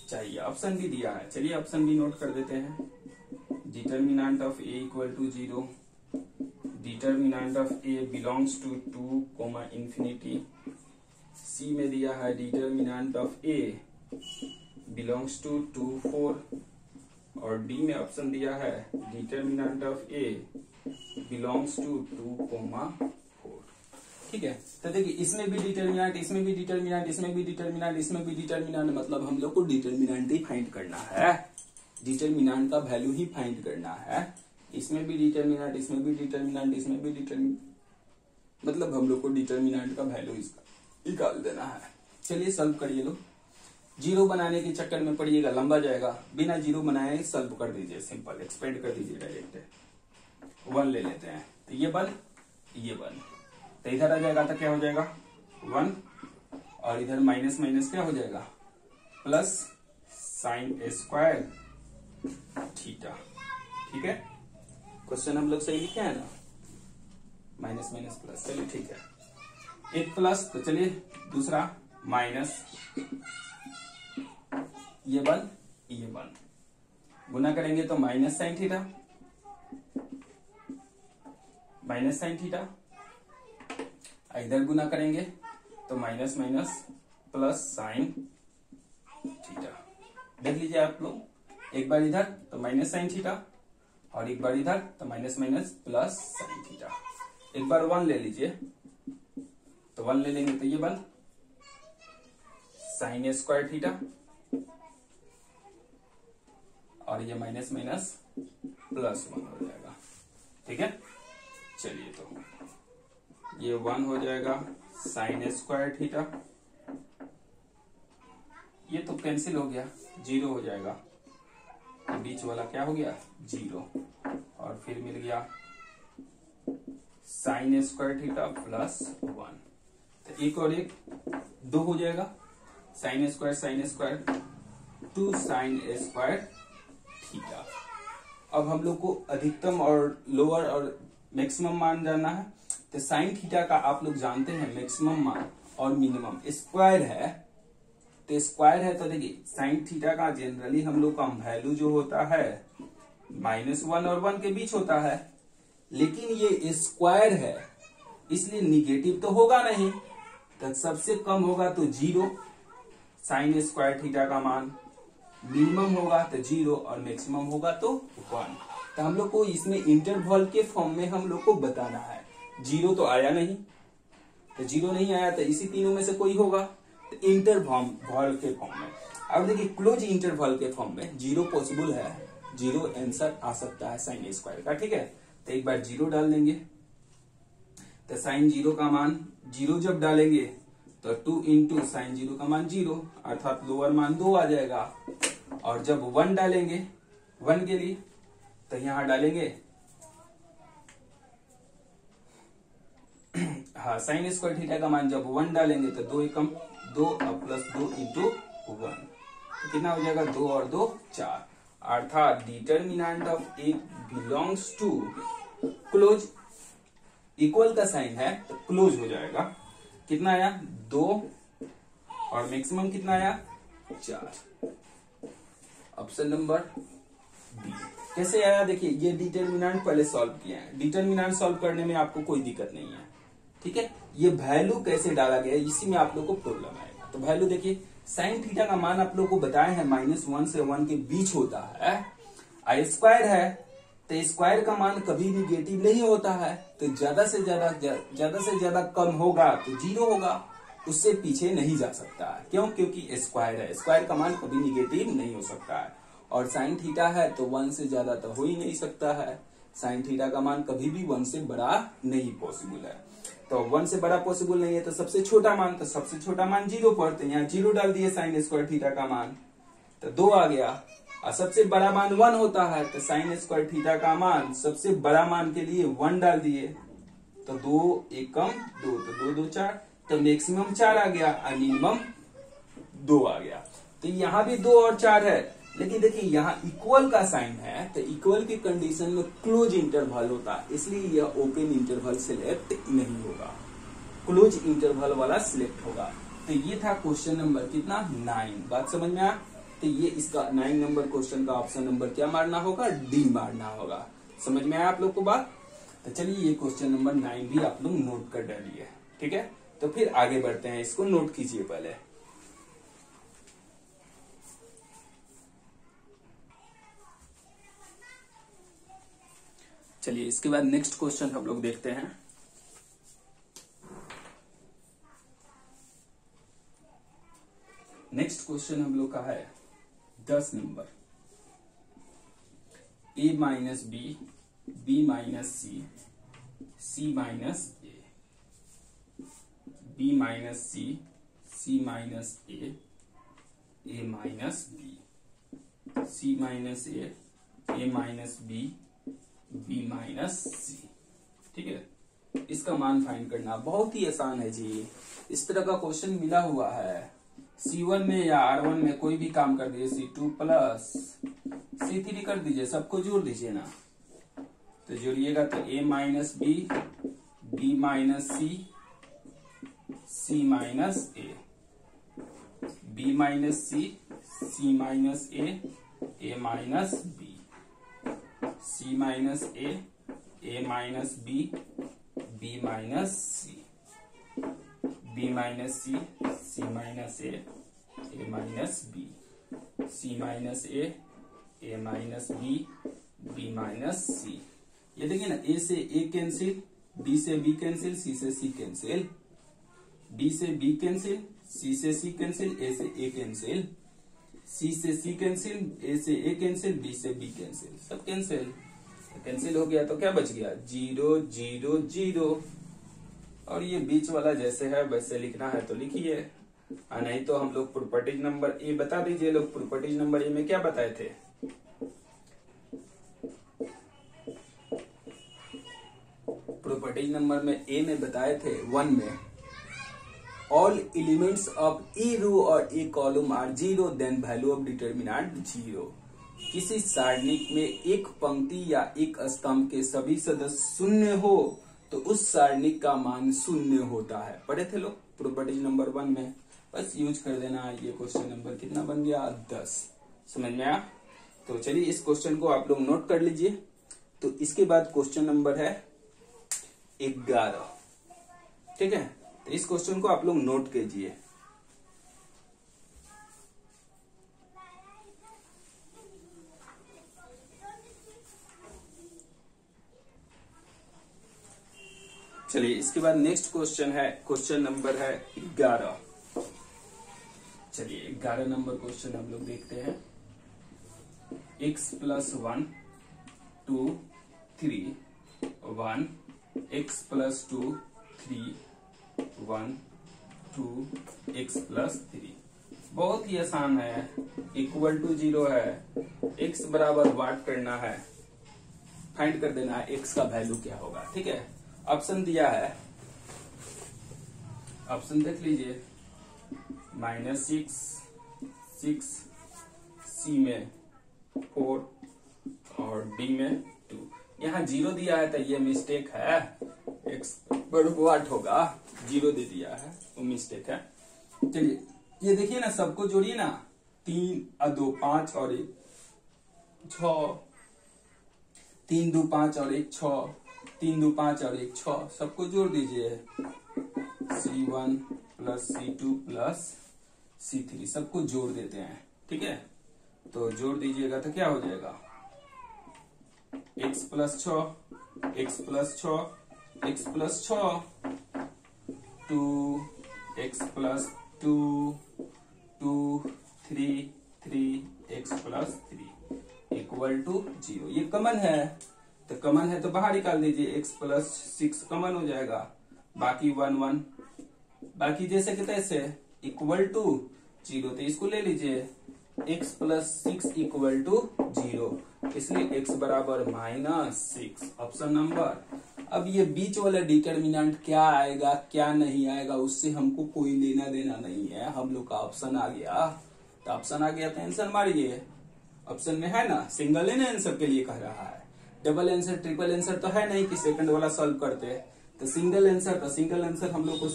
चाहिए। ऑप्शन भी दिया है, चलिए ऑप्शन भी नोट कर देते हैं। Determinant of A equal to 0, determinant of A belongs to 2, infinity. C में दिया है determinant of A belongs to 2, 4, और डी में ऑप्शन दिया है determinant of A belongs to 2, 4। ठीक है, तो देखिए इसमें भी डिटर्मिनेंट, इसमें भी डिटर्मिनेंट, इसमें भी डिटर्मिनेंट, इसमें भी डिटर्मिनेंट, मतलब हम लोग को डिटर्मिनेंट ही फाइंड करना है, डिटर्मिनेंट का वैल्यू ही फाइंड करना है। इसमें भी डिटर्मिनेंट, इसमें भी डिटर्मिनेंट, इसमें भी डिटर्मिनेंट, मतलब हम लोग को डिटर्मिनेंट का वैल्यू इसका निकाल देना है। चलिए सॉल्व करिए लो। जीरो बनाने के चक्कर में पड़िएगा, लंबा जाएगा, बिना जीरो बनाए सॉल्व कर दीजिए, सिंपल एक्सपेंड कर दीजिए डायरेक्ट। 1 ले लेते हैं, तो ये 1, ये 1, तो इधर आ जाएगा तो क्या हो जाएगा 1, और इधर माइनस माइनस क्या हो जाएगा प्लस साइन स्क्वायर थीटा। ठीक है, क्वेश्चन हम लोग सही लिखे हैं ना, माइनस माइनस प्लस, चलिए ठीक है। एक प्लस, तो चलिए दूसरा माइनस, ये 1, ये 1, गुना करेंगे तो minus sine theta, minus sine theta, इधर गुना करेंगे तो minus minus plus sine theta. देख लीजिए आप लोग, एक बार इधर तो माइनस साइन थीटा, और एक बार इधर तो minus minus plus sine theta. एक बार 1 ले लीजिए, तो 1 ले लेंगे तो ये 1 साइन स्क्वायर थीटा, और ये माइनस माइनस प्लस 1 हो जाएगा। ठीक है, चलिए तो ये 1 हो जाएगा साइन स्क्वायर थीटा, ये तो कैंसिल हो गया, 0 हो जाएगा, बीच वाला क्या हो गया 0, और फिर मिल गया साइन स्क्वायर थीटा प्लस 1, तो एक और एक 2 हो जाएगा, sine square 2 sign square theta. अब हम लोग को अधिकतम और लोअर और मैक्सिमम मान जानना है, तो साइन थीटा का आप लोग जानते हैं मैक्सिमम मान और मिनिमम स्क्वायर है, तो स्क्वायर है, तो देखिए साइन थीटा का जनरली हम लोग का वैल्यू जो होता है -1 और 1 के बीच होता है, लेकिन ये स्क्वायर है इसलिए निगेटिव तो होगा नहीं, तो सबसे कम होगा तो 0 साइन स्क्वायर थीटा का मान, मिनिमम होगा तो 0 और मैक्सिमम होगा तो 1। तो हम लोग को इसमें इंटरवल के फॉर्म में हम लोग को बताना है। 0 तो आया नहीं, तो 0 नहीं आया तो इसी तीनों में से कोई होगा, तो इंटरवल के फॉर्म में। अब देखिए क्लोज इंटरवल के फॉर्म में 0 पॉसिबल है, 0 आंसर आ सकता है साइन स्क्वायर का। ठीक है, तो एक बार 0 डाल देंगे, तो साइन 0 का मान 0 जब डालेंगे तो 2 इंटू साइन 0 का मान 0, अर्थात लोअर मान 2 आ जाएगा, और जब 1 डालेंगे 1 के लिए तो यहां डालेंगे हाँ साइन स्क्वायर थीटा का मान जब 1 डालेंगे तो 2 एकम 2 और प्लस 2 इंटू 1, तो कितना हो जाएगा 2 और 2 4, अर्थात determinant of A belongs to close, equal का साइन है तो क्लोज हो जाएगा। कितना आया 2, और मैक्सिमम कितना आया 4, ऑप्शन नंबर बी। कैसे आया देखिए, ये डिटर्मिनेंट पहले सॉल्व किया है, डिटर्मिनेंट सॉल्व करने में आपको कोई दिक्कत नहीं है। ठीक है, ये वैल्यू कैसे डाला गया इसी में आप लोग को प्रॉब्लम आएगा। तो वैल्यू देखिए, साइन थीटा का मान आप लोग को बताया है -1 से 1 के बीच होता है, स्क्वायर है तो स्क्वायर का मान कभी निगेटिव नहीं होता है, तो ज्यादा से ज्यादा कम होगा तो 0 होगा, उससे पीछे नहीं जा सकता है। क्यों? क्योंकि स्क्वायर है, स्क्वायर का मान कभी निगेटिव नहीं हो सकता है, और साइन थीटा है तो 1 से ज्यादा तो हो ही नहीं सकता है, साइन थीटा का मान कभी भी 1 से बड़ा नहीं पॉसिबल है। तो 1 से बड़ा पॉसिबल नहीं है तो सबसे छोटा मान, तो सबसे छोटा मान 0 पर, तो यहाँ 0 डाल दिए साइन स्क्वायर थीटा का मान, तो 2 आ गया, और सबसे बड़ा मान 1 होता है, तो साइन स्क्वायर थीटा का मान सबसे बड़ा मान के लिए 1 डाल दिए, तो 2 एकम 2, तो 2 2 4, तो मैक्सिमम 4 आ गया और मिनिमम 2 आ गया। तो यहाँ भी 2 और 4 है, लेकिन देखिए यहाँ इक्वल का साइन है, तो इक्वल की कंडीशन में क्लोज इंटरवल होता है, इसलिए यह ओपन इंटरवल सिलेक्ट नहीं होगा, क्लोज इंटरवल वाला सिलेक्ट होगा। तो ये था क्वेश्चन नंबर कितना 9। बात समझ में आया? तो ये इसका 9 नंबर क्वेश्चन का ऑप्शन नंबर क्या मारना होगा, डी मारना होगा। समझ में आया आप लोग को बात? तो चलिए ये क्वेश्चन नंबर 9 भी आप लोग नोट कर डालिए, ठीक है। तो फिर आगे बढ़ते हैं, इसको नोट कीजिए पहले। चलिए इसके बाद नेक्स्ट क्वेश्चन हम लोग देखते हैं। नेक्स्ट क्वेश्चन हम लोग का है 10 number. a minus B, B minus C, C minus A, B minus C, C minus A minus B, C minus A minus B, B minus C, ठीक है। इसका मान फाइंड करना बहुत ही आसान है जी। इस तरह का क्वेश्चन मिला हुआ है C1 में या R1 में, कोई भी काम कर दीजिए, C2 प्लस C3 कर दीजिए, सबको जोड़ दीजिए ना। तो जोड़िएगा तो a minus B, B minus C, C minus A, B minus C, C minus A minus B, C minus A minus B, B minus C, B minus C, C minus A minus B, C minus A minus B, B minus C. ये देखिए ना, A से A cancel, B से B cancel, C से C cancel, B से B cancel, C से C cancel, ए से A cancel, C से सी कैंसिल, ए से ए कैंसिल, बी से बी कैंसिल, सब कैंसिल। कैंसिल हो गया तो क्या बच गया, 0 0 0। और ये बीच वाला जैसे है वैसे लिखना है तो लिखिए, नहीं तो हम लोग प्रॉपर्टीज नंबर ए बता दीजिए। लोग प्रॉपर्टीज नंबर ए में क्या बताए थे, प्रॉपर्टीज नंबर में ए में बताए थे 1 में, all elements of a row और a column are 0 then value of determinant 0। किसी सारणिक में एक पंक्ति या एक स्तंभ के सभी सदस्य शून्य हो तो उस सारणिक का मान 0 होता है। पढ़े थे लोग प्रॉपर्टीज नंबर 1 में, बस यूज कर देना। ये क्वेश्चन नंबर कितना बन गया, 10। समझ में आया? तो चलिए इस क्वेश्चन को आप लोग नोट कर लीजिए। तो इसके बाद क्वेश्चन नंबर है 11, ठीक है। तो इस क्वेश्चन को आप लोग नोट कीजिए। चलिए इसके बाद नेक्स्ट क्वेश्चन है, क्वेश्चन नंबर है 11। चलिए 11 नंबर क्वेश्चन हम लोग देखते हैं। x plus 1 2 3 1, x plus 2 3 1 2, x plus 3। बहुत ही आसान है, इक्वल टू 0 है, x बराबर वाट करना है, फाइंड कर देना है x का वैल्यू क्या होगा, ठीक है। ऑप्शन दिया है, ऑप्शन देख लीजिए, -6 सी में 4 और डी में 2। यहाँ 0 दिया है तो ये मिस्टेक है, x वाट होगा, 0 दे दिया है वो मिस्टेक है। चलिए ये देखिए ना, सबको जोड़िए ना, 3 और 2 5 और 1 6, 3 2 5 और 1 6, 3 2 5 और 1 6, सबको जोड़ दीजिए। C1 plus C2 plus C3 सबको जोड़ देते हैं, ठीक है। तो जोड़ दीजिएगा तो क्या हो जाएगा, x plus 6, x plus 6, x plus 6, 2 x plus 2 2 3 3 x plus 3 इक्वल टू 0। ये कमन है, तो कमन है तो बाहर निकाल दीजिए, x प्लस 6 कमन हो जाएगा, बाकी 1 1, बाकी जैसे कि तैसे इक्वल टू 0। तो इसको ले लीजिए, x प्लस 6 इक्वल टू 0, इसलिए x बराबर -6, ऑप्शन नंबर। अब ये बीच वाला डिटर्मिनेंट क्या आएगा क्या नहीं आएगा उससे हमको कोई लेना देना नहीं है, हम लोग का ऑप्शन आ गया तो ऑप्शन आ गया तो आंसर मारिए। ऑप्शन में है ना, सिंगल है ना आंसर के लिए कह रहा है, डबल आंसर ट्रिपल आंसर तो है नहीं कि सेकंड वाला सॉल्व करते, तो सिंगल आंसर हम लोग को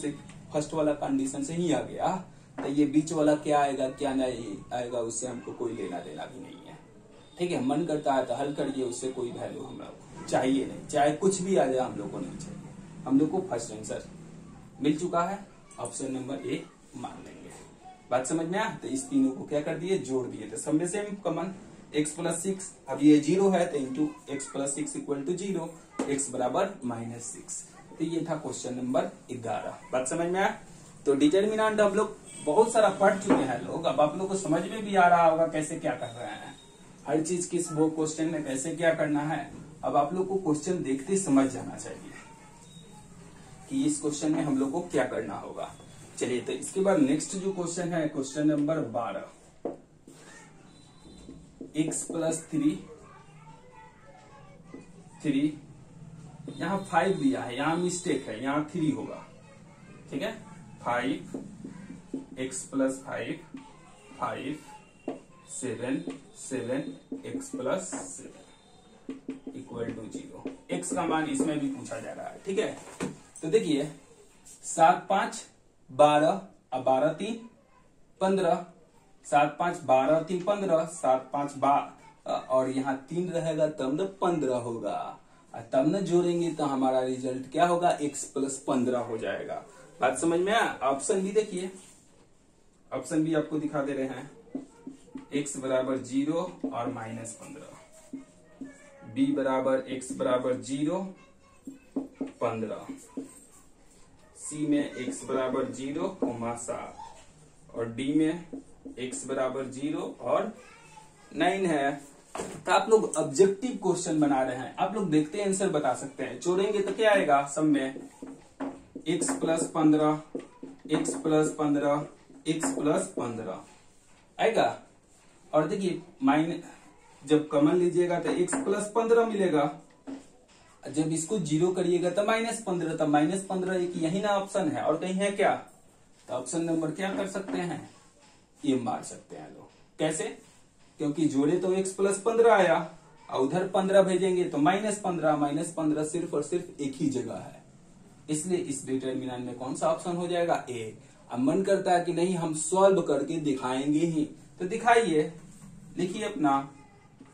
फर्स्ट वाला कंडीशन से ही आ गया, तो ये बीच वाला क्या आएगा क्या नहीं आएगा उससे हमको कोई लेना देना भी नहीं है। ठीक है, मन करता है तो हल करिए, उससे कोई वैल्यू हमें चाहिए नहीं, चाहे कुछ भी आ जाए हम लोग को नहीं चाहिए। हम लोग को फर्स्ट आंसर मिल चुका है, ऑप्शन नंबर ए मान लेंगे। बात समझ में आया? तो इस तीनों को क्या कर दिए, जोड़ दिए। तो सब में से कॉमन x प्लस 6, अब ये 0 है तो into x plus 6 equal to 0, x बराबर -6। तो ये था क्वेश्चन नंबर 11। बात समझ में आया? तो डिटर्मिनेंट हम लोग बहुत सारा पढ़ चुके हैं लोग, अब आप लोग को समझ में भी आ रहा होगा कैसे क्या कर रहे हैं, हर चीज किस वो क्वेश्चन में कैसे क्या करना है। अब आप लोग को क्वेश्चन देखते समझ जाना चाहिए कि इस क्वेश्चन में हम लोग को क्या करना होगा। चलिए, तो इसके बाद नेक्स्ट जो क्वेश्चन है क्वेश्चन नंबर 12, x प्लस 3, यहाँ 5 दिया है, यहाँ मिस्टेक है, यहाँ 3 होगा। ठीक है, 5 x प्लस 5 7 x प्लस 7 इक्वल टू 0। x का मान इसमें भी पूछा जा रहा है। ठीक है, तो देखिए 7 5 12 और 12 3 15, 7 5 12 3 15, 7 5 12 और यहाँ 3 रहेगा तब न 15 होगा, और तब न जोड़ेंगे तो हमारा रिजल्ट क्या होगा, x प्लस 15 हो जाएगा। बात समझ में आया? ऑप्शन भी देखिए, ऑप्शन भी आपको दिखा दे रहे हैं, x बराबर 0 और -15, b बराबर x बराबर 0 15, c में x बराबर 0 7 और d में x बराबर 0 और 9 है। तो आप लोग ऑब्जेक्टिव क्वेश्चन बना रहे हैं, आप लोग देखते हैं आंसर बता सकते हैं। जोड़ेंगे तो क्या आएगा, सब में x plus 15 x plus 15 x plus 15 आएगा। और देखिए जब कॉमन लीजिएगा तो x प्लस 15 मिलेगा, जब इसको 0 करिएगा तो -15, तब -15 एक यही ना ऑप्शन है और कहीं है क्या? तो ऑप्शन नंबर क्या कर सकते हैं, ये मार सकते हैं लोग। कैसे? क्योंकि जोड़े तो x प्लस 15 आया और उधर 15 भेजेंगे तो -15 सिर्फ और सिर्फ एक ही जगह है, इसलिए इस डिटर्मिनेंट में कौन सा ऑप्शन हो जाएगा, ए। अब मन करता है कि नहीं हम सॉल्व करके दिखाएंगे ही, तो दिखाइए, लिखिए अपना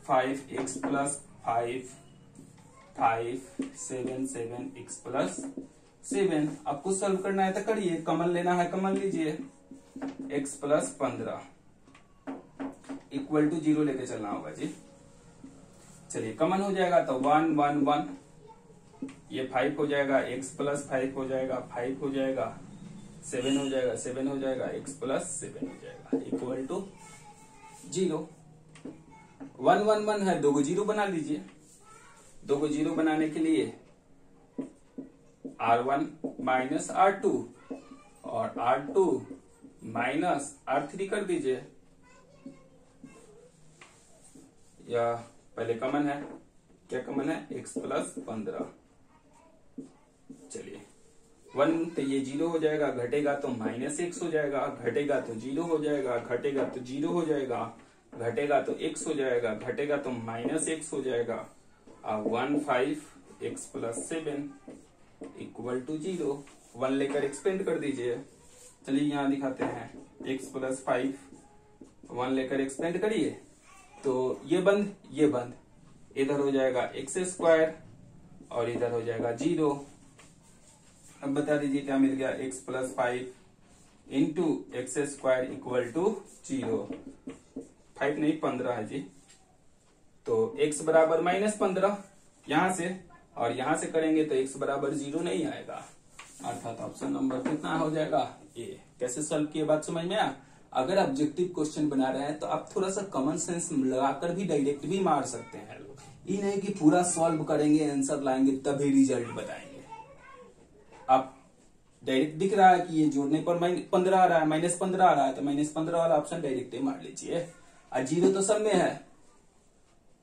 5x प्लस 5 7 x प्लस 7। आपको सॉल्व करना है तो करिए, कॉमन लेना है कॉमन लीजिए, x प्लस 15 इक्वल टू 0 लेके चलना होगा जी। चलिए कॉमन हो जाएगा तो 1 1 1, ये 5 हो जाएगा, x प्लस 5 हो जाएगा, 5 हो जाएगा, 7 हो जाएगा, 7 हो जाएगा, x प्लस 7 हो जाएगा इक्वल टू 0। 1 1 1 है, 2 को 0 बना लीजिए। 2 को 0 बनाने के लिए R1 माइनस R2 और R2 माइनस R3 कर दीजिए, या पहले कॉमन है, क्या कॉमन है, x प्लस 15। चलिए 1 तो ये 0 हो जाएगा, घटेगा तो -x हो जाएगा, घटेगा तो 0 हो जाएगा, घटेगा तो 0 हो जाएगा, घटेगा तो x हो जाएगा, घटेगा तो -x हो जाएगा, 1 5 x प्लस 7 इक्वल टू 0। 1 लेकर एक्सपेंड कर दीजिए। चलिए यहाँ दिखाते हैं, x प्लस 5 1 लेकर एक्सपेंड करिए तो ये बंद, इधर हो जाएगा x² और इधर हो जाएगा 0। अब बता दीजिए क्या मिल गया, x plus 5 into x² equal to 0। 5 नहीं 15 है जी, तो x बराबर -15 यहां से, और यहां से करेंगे तो x बराबर 0 नहीं आएगा, अर्थात ऑप्शन नंबर कितना हो जाएगा, ए। कैसे सॉल्व किए, बात समझ में आया? अगर ऑब्जेक्टिव क्वेश्चन बना रहे हैं तो आप थोड़ा सा कॉमन सेंस लगाकर भी डायरेक्ट भी मार सकते हैं लोग, ये नहीं कि पूरा सॉल्व करेंगे आंसर लाएंगे तभी रिजल्ट बताएंगे। आप डायरेक्ट दिख रहा है कि ये जोड़ने पर -15 आ रहा है, -15 आ रहा है, तो -15 वाला ऑप्शन डायरेक्ट ही मार लीजिए। और 0 तो सब में है,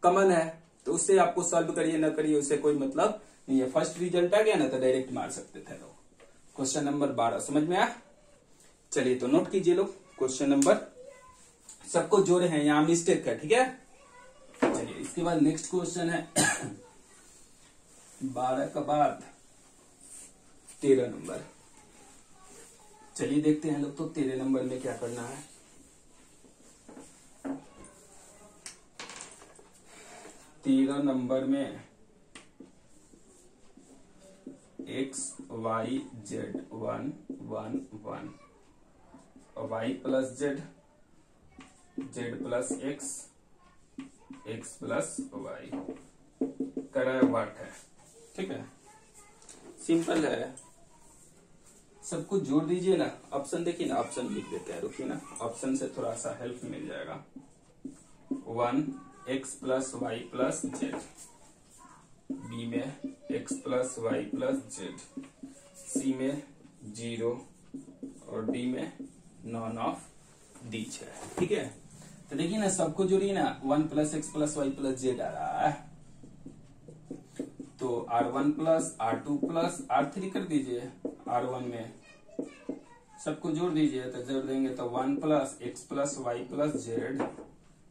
कॉमन है, तो उससे आपको सॉल्व करिए ना करिए उससे कोई मतलब नहीं है। फर्स्ट रिजल्ट आ गया ना तो डायरेक्ट मार सकते थे लोग। क्वेश्चन नंबर 12 समझ में आया? चलिए तो नोट कीजिए लोग, क्वेश्चन नंबर सबको जोड़े हैं, यहाँ मिस्टेक है, ठीक है। चलिए इसके बाद नेक्स्ट क्वेश्चन है 12 का बाद 13 नंबर। चलिए देखते हैं लोग, तो 13 नंबर में क्या करना है। 13 नंबर में x y z 1 1 1 और y plus z z plus x plus y करा वाट है। ठीक है, सिंपल है, सब कुछ जोड़ दीजिए ना। ऑप्शन देखिए ना, ऑप्शन लिख देते हैं, रुकिए ना, ऑप्शन से थोड़ा सा हेल्प मिल जाएगा। 1 x plus y plus z, B में x plus y plus z, C में 0 और डी में नॉन ऑफ दीज है। ठीक है, तो देखिए ना, सबको जोड़िए ना। 1 plus x plus y plus z आ रहा है, तो R1 plus R2 plus R3 कर दीजिए। R1 में सबको जोड़ दीजिए, तो जोड़ देंगे तो 1 plus x plus y plus z,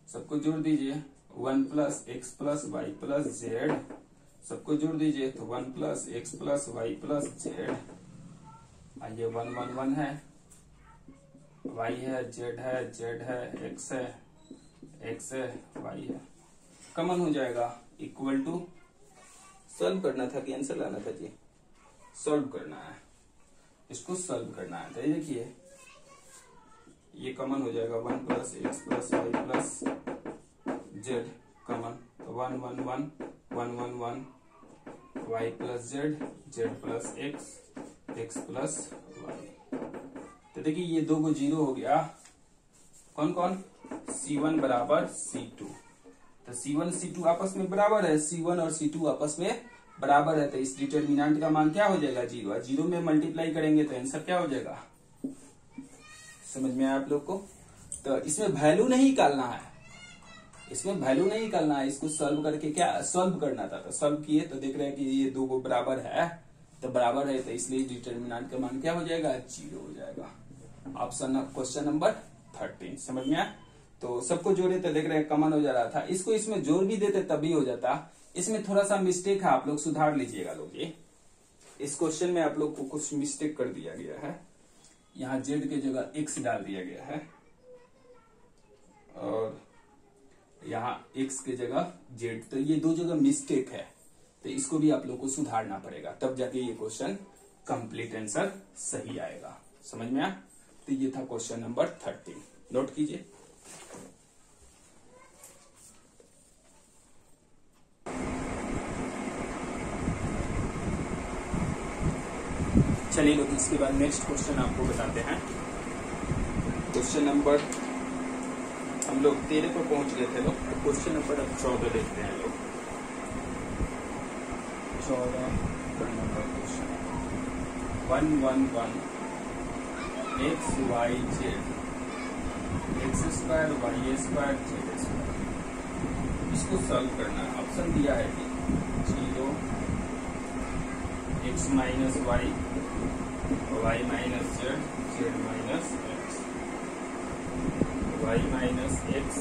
सबको जोड़ दीजिए। 1 plus x plus y plus z, सबको जोड़ दीजिए, तो 1 plus x plus y plus z. आइए 1 1 1 है, वाई है, जेड है, जेड है, एक्स है, एक्स है, वाई है, कॉमन हो जाएगा। इक्वल टू सॉल्व करना था कि आंसर लाना था जी? सॉल्व करना है, इसको सॉल्व करना है। तो ये देखिए, ये कॉमन हो जाएगा। 1 plus x plus y plus z common, तो 1 1 1 1 1 1 y plus z, z plus x plus y. तो देखिए ये दो को 0 हो गया। कौन कौन? C1 बराबर C2, तो C1 C2 आपस में बराबर है, C1 और C2 आपस में बराबर है, तो इस डिटर्मिनेंट का मान क्या हो जाएगा? 0। 0 में मल्टीप्लाई करेंगे तो आंसर क्या हो जाएगा? समझ में आया आप लोग को? तो इसमें वैल्यू नहीं निकालना है, इसमें वैल्यू नहीं निकालना है, इसको सॉल्व करके क्या सॉल्व करना था। तो सॉल्व किए तो देख रहे हैं कि ये दो को बराबर है, तो बराबर है, तो इसलिए डिटर्मिनेंट का मान क्या हो जाएगा? 0 हो जाएगा। ऑप्शन क्वेश्चन नंबर 13 समझ में आया? तो सबको जोड़े तो देख रहे हैं कॉमन हो जा रहा था, इसको इसमें जोड़ भी देते तब भी हो जाता। इसमें थोड़ा सा मिस्टेक है, आप लोग सुधार लीजिएगा लोग। ये इस क्वेश्चन में आप लोग को कुछ मिस्टेक कर दिया गया है। यहाँ जेड के जगह एक्स डाल दिया गया है और यहाँ एक्स के जगह जेड, तो ये दो जगह मिस्टेक है, तो इसको भी आप लोग को सुधारना पड़ेगा, तब जाके ये क्वेश्चन कंप्लीट आंसर सही आएगा। समझ में आया? तो ये था क्वेश्चन नंबर 13, नोट कीजिए। चलिए लोग, इसके बाद नेक्स्ट क्वेश्चन आपको बताते हैं। क्वेश्चन नंबर हम लोग 13 पर पहुंच गए थे लोग, क्वेश्चन नंबर अब 14 देखते हैं लोग। 14 number question 1 1 1 x y z x square y square z square, इसको सॉल्व करना है। ऑप्शन दिया है कि 0 x minus y y minus z z minus x, y minus x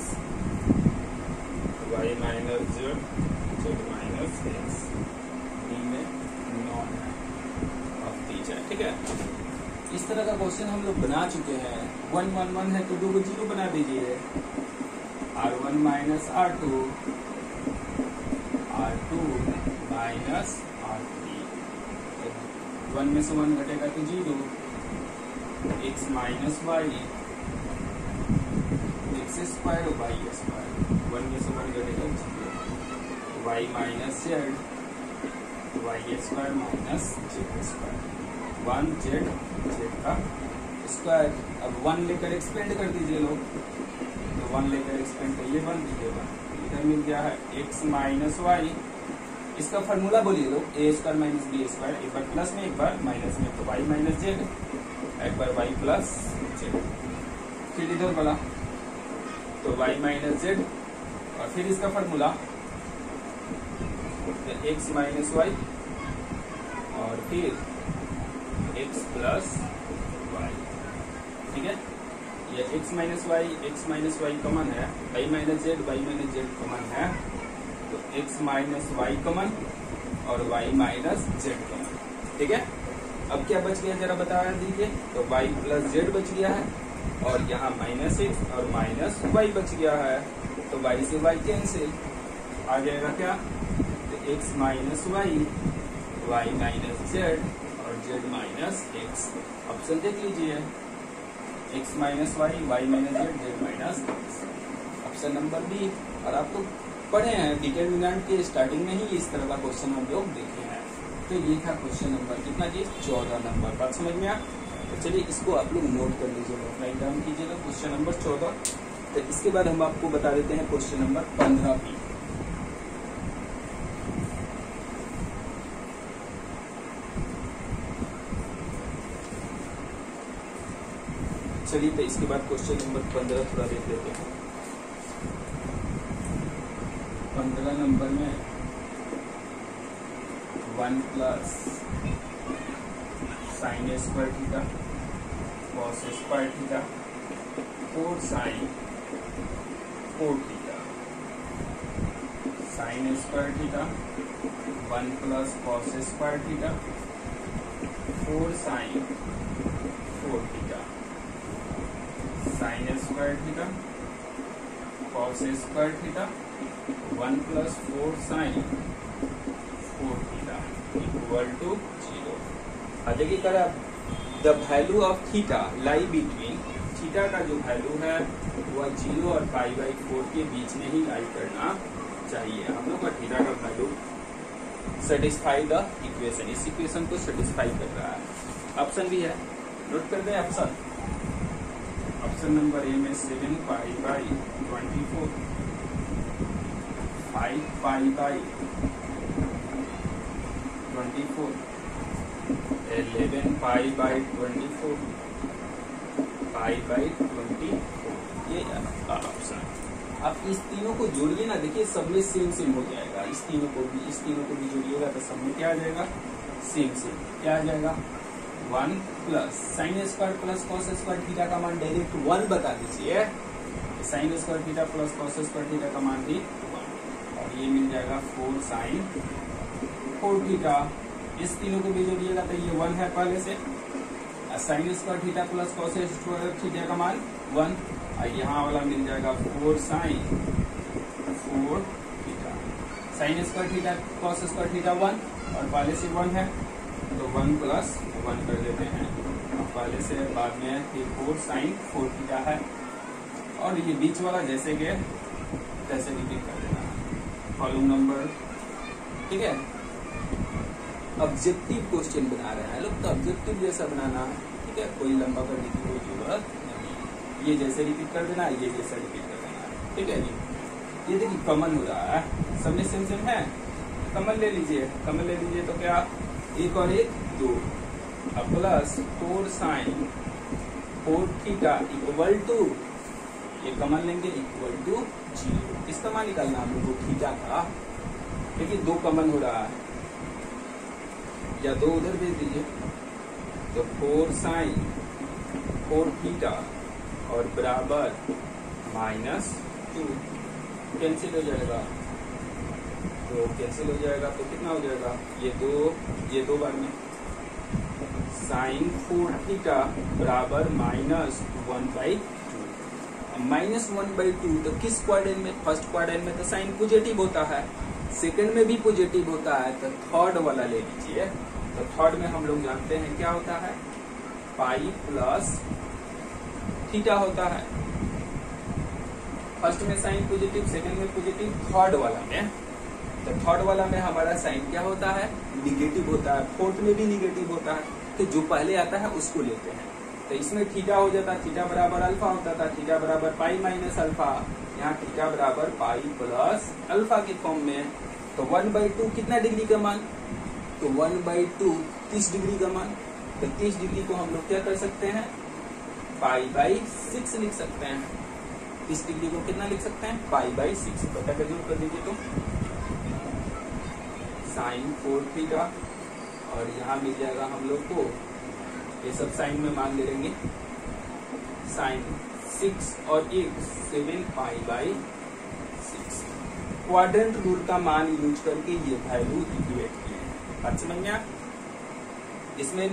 y minus z z minus x, D में none of these है। ठीक है, इस तरह का क्वेश्चन हम लोग बना चुके हैं। 1 1 1 है तो 2 को 0 बना दीजिए। R1 minus R2 R2 minus R3, 1 में से 1 घटेगा तो 0। x minus y x square y square, 1 में से 1 घटेगा 0। Y minus z y square minus z square, 1 z z का स्क्वायर। अब 1 लेकर एक्सपेंड कर दीजिए लोग, तो 1 लेकर एक्सपेंड करिए 1 दीजिएगा, इधर मिल गया है x माइनस वाई। इसका फॉर्मूला बोलिए लोग, ए स्क्वायर माइनस बी स्क्वायर, एक बार प्लस में एक बार माइनस में, तो वाई माइनस जेड, एक बार वाई प्लस जेड, फिर इधर वाला तो वाई माइनस जेड, और फिर इसका फॉर्मूला तो एक्स माइनस वाई और फिर एक्स प्लस वाई। ठीक है, ये एक्स माइनस वाई कॉमन है, वाई माइनस जेड कॉमन है, तो x माइनस वाई कॉमन और y माइनस जेड कॉमन। ठीक है, अब क्या बच गया जरा बता दीजिए। तो y प्लस जेड बच गया है और यहाँ माइनस एक्स और माइनस वाई बच गया है। तो y से y कैंसिल, आ जाएगा क्या, तो x minus y, y minus z और z माइनस एक्स। ऑप्शन देख लीजिए, x minus y, y minus z, z minus x. Option number B. और आप लोग पढ़े हैं डिटरमिनेंट के स्टार्टिंग में ही इस तरह का क्वेश्चन हम लोग देखे हैं। तो ये था क्वेश्चन नंबर कितना जी, 14 नंबर। बात समझ में आ? तो चलिए इसको आप लोग नोट कर लीजिएगा, राइट डाउन कीजिएगा क्वेश्चन नंबर 14। तो इसके बाद हम आपको बता देते हैं क्वेश्चन नंबर 15 भी। चलिए तो इसके बाद क्वेश्चन नंबर 15 थोड़ा देख लेते हैं। 15 नंबर में 1 plus sine square theta cos square theta 4 sine 4 theta, sine square theta 1 plus cos square theta 4 sine 4 theta, sine square theta cos square theta 1 plus 4 sine 4 theta equal to 0। देखिए करा, the value of theta lie between, theta का जो value है वह 0 और pi by 4 के बीच में ही लाई करना चाहिए। हम लोग का थीटा का वैल्यू सेटिस्फाई द इक्वेशन, इस इक्वेशन को सेटिस्फाई कर रहा है। ऑप्शन भी है, नोट कर दें ऑप्शन। ऑप्शन नंबर ए में 7 pi by 24, 5 pi by 24, 11 pi by 24, pi by 24, ये ऑप्शन। आप इस तीनों को जोड़िए ना, देखिए सब में सेम सेम हो जाएगा। इस तीनों को भी जोड़िएगा तो सब में क्या आ जाएगा, सेम सेम। क्या आ जाएगा, 1 plus sine square plus cos square theta का मान डायरेक्ट 1 बता दीजिए। Sign square theta plus cos square theta का मान भी 1 और ये मिल जाएगा 4 साइन 4 थीटा। इस तीनों को भी जोड़िएगा तो ये 1 है पहले से। Sine square theta plus cos square theta का मान 1 और यहाँ वाला मिल जाएगा 4 sine 4 theta. Sine square theta cos square theta 1 और पहले से 1 है तो 1 प्लस 1 कर देते हैं। पहले से बाद में ये 4 साइन 4 थीटा है और ये बीच वाला जैसे के तैसे रिपीट कर देना है। कॉलम नंबर, ठीक है। ऑब्जेक्टिव क्वेश्चन बना रहे हैं लोग, तो ऑब्जेक्टिव जैसा बनाना है, ठीक है। कोई लंबा करने की कोई जरूरत नहीं, ये जैसे रिपीट कर देना, ये जैसा रिपीट कर देना है, ठीक है जी। ये देखिए कॉमन हो रहा है, सबने सेम सेम है, कॉमन ले लीजिए। कॉमन ले लीजिए तो क्या, 1 और 1 2 अब plus 4 sine 4 theta equal to, ये कॉमन लेंगे इक्वल टू 0। इसका मान निकालना हम लोग को थीटा का। देखिए 2 कॉमन हो रहा है, या 2 उधर भेज दीजिए तो 4 साइन 4 थीटा और बराबर -2 कैंसिल हो जाएगा। तो कैंसिल हो जाएगा तो कितना हो जाएगा, ये 2 बार में साइन 4 थीटा बराबर -1/2। -1/2 तो किस क्वाड्रेंट में, फर्स्ट क्वाड्रेंट में तो साइन पॉजिटिव होता है, सेकंड में भी पॉजिटिव होता है, तो थर्ड वाला ले लीजिए। तो थर्ड में हम लोग जानते हैं क्या होता है, पाई प्लस थीटा होता है। फर्स्ट में साइन पॉजिटिव, सेकंड में पॉजिटिव, थर्ड वाला में, तो थर्ड वाला में हमारा साइन क्या होता है, निगेटिव होता है। फोर्थ में भी निगेटिव होता है, तो जो पहले आता है उसको लेते हैं। तो इसमें थीटा हो जाता है, थीटा बराबर अल्फा होता था, थीटा बराबर पाई माइनस अल्फा, यहाँ थीटा बराबर पाई प्लस अल्फा के फॉर्म में। तो 1/2 कितना डिग्री का मान, तो 1/2 30 डिग्री का मान। तो 30 डिग्री को हम लोग क्या कर सकते हैं, π/6 लिख सकते हैं। 30 डिग्री को कितना लिख सकते हैं, π/6। बटा कर जोड़ कर दीजिए तो साइन 4 थीटा और यहाँ मिल जाएगा हम लोग को, ये सब साइन में मान ले लेंगे, साइन 6 और 1 7 π/6। क्वाड्रेंट रूल का मान यूज करके ये वैल्यू इक्वेट किए। बात समझ में, इसमें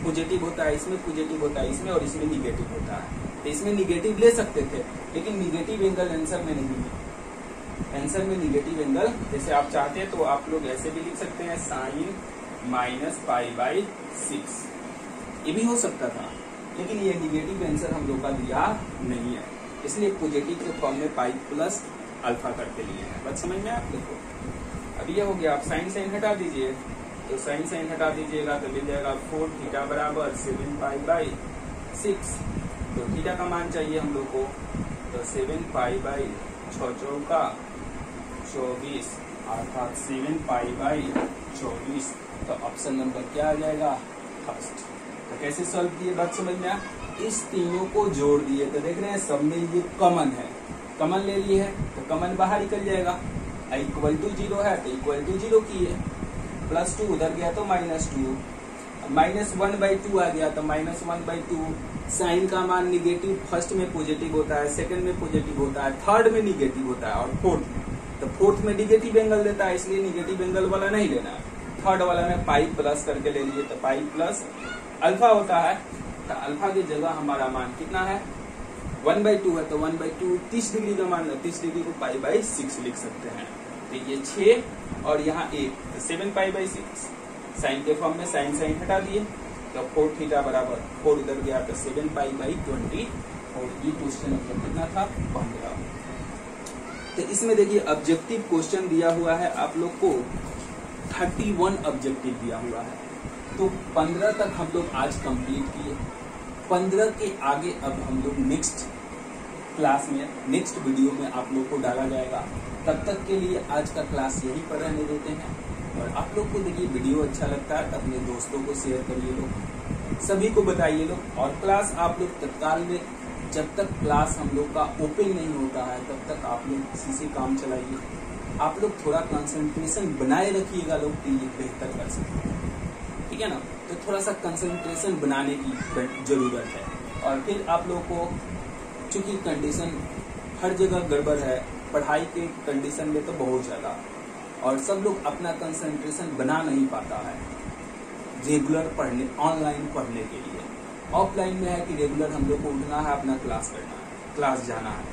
पॉजिटिव होता है इसमें, पॉजिटिव होता है इसमें और इसमें निगेटिव होता है। तो इसमें निगेटिव ले सकते थे, लेकिन निगेटिव एंगल आंसर में नहीं है। आंसर में निगेटिव एंगल जैसे आप चाहते हैं तो आप लोग ऐसे भी लिख सकते हैं sin -π/6, ये भी हो सकता था, लेकिन ये निगेटिव आंसर हम लोग का दिया नहीं है, इसलिए पॉजिटिव के फॉर्म में पाई प्लस अल्फा करके लिए हैं। बात समझ में आप देखो। अब ये हो गया, आप साइन हटा दीजिए, तो साइन हटा दीजिएगा तो मिल जाएगा 4 थीटा बराबर 7π/6। तो थीटा का मान चाहिए हम लोग को, तो 7π/6 चौका 24 अर्थात 7π/24। तो ऑप्शन नंबर क्या आ जाएगा? फर्स्ट। तो कैसे सॉल्व किए, बात समझ में? इस तीनों को जोड़ दिए तो देख रहे हैं सब में ये कॉमन है, कॉमन ले लिए है तो कॉमन बाहर निकल जाएगा। इक्वल टू 0 है तो इक्वल टू 0 किए, +2 उधर गया तो -2, -1/2 आ गया तो -1/2। साइन का मान निगेटिव फर्स्ट में पॉजिटिव होता है, सेकंड में पॉजिटिव होता है, थर्ड में निगेटिव होता है और फोर्थ में, तो फोर्थ में निगेटिव एंगल देता है, इसलिए निगेटिव एंगल वाला नहीं लेना है। थर्ड वाला में पाई प्लस करके ले लिए तो पाई प्लस अल्फा होता है, तो अल्फा की जगह हमारा मान कितना है? 1/2 है, तो 1/2 30 डिग्री का मान है, 30 डिग्री को π/6 लिख सकते हैं। तो ये 6 और यहाँ 1, तो 7π/6। साइन के फॉर्म में साइन हटा दिए तो 4 थीटा बराबर 4 इधर गया तो 7π/20। और ये क्वेश्चन मतलब कितना था? 15। तो इसमें देखिए ऑब्जेक्टिव क्वेश्चन दिया हुआ है आप लोग को, 31 ऑब्जेक्टिव दिया हुआ है। तो 15 तक हम लोग आज कंप्लीट किए। 15 के आगे अब हम लोग नेक्स्ट क्लास में, नेक्स्ट वीडियो में आप लोग को डाला जाएगा। तब तक के लिए आज का क्लास यहीं पर रहने देते हैं। और आप लोग को देखिए वीडियो अच्छा लगता है तो अपने दोस्तों को शेयर करिए लोग, सभी को बताइए लोग। और क्लास आप लोग तत्काल में, जब तक क्लास हम लोग का ओपन नहीं होता है तब तक आप लोग किसी से काम चलाइए। आप लोग थोड़ा कंसंट्रेशन बनाए रखिएगा लोग, तो ये बेहतर कर सकते हैं, ठीक है ना? तो थोड़ा सा कंसंट्रेशन बनाने की जरूरत है। और फिर आप लोग को, चूंकि कंडीशन हर जगह गड़बड़ है, पढ़ाई के कंडीशन में तो बहुत ज्यादा, और सब लोग अपना कंसंट्रेशन बना नहीं पाता है रेगुलर पढ़ने, ऑनलाइन पढ़ने के लिए। ऑफलाइन में है कि रेगुलर हम लोग को उठना है, अपना क्लास करना है, क्लास जाना है,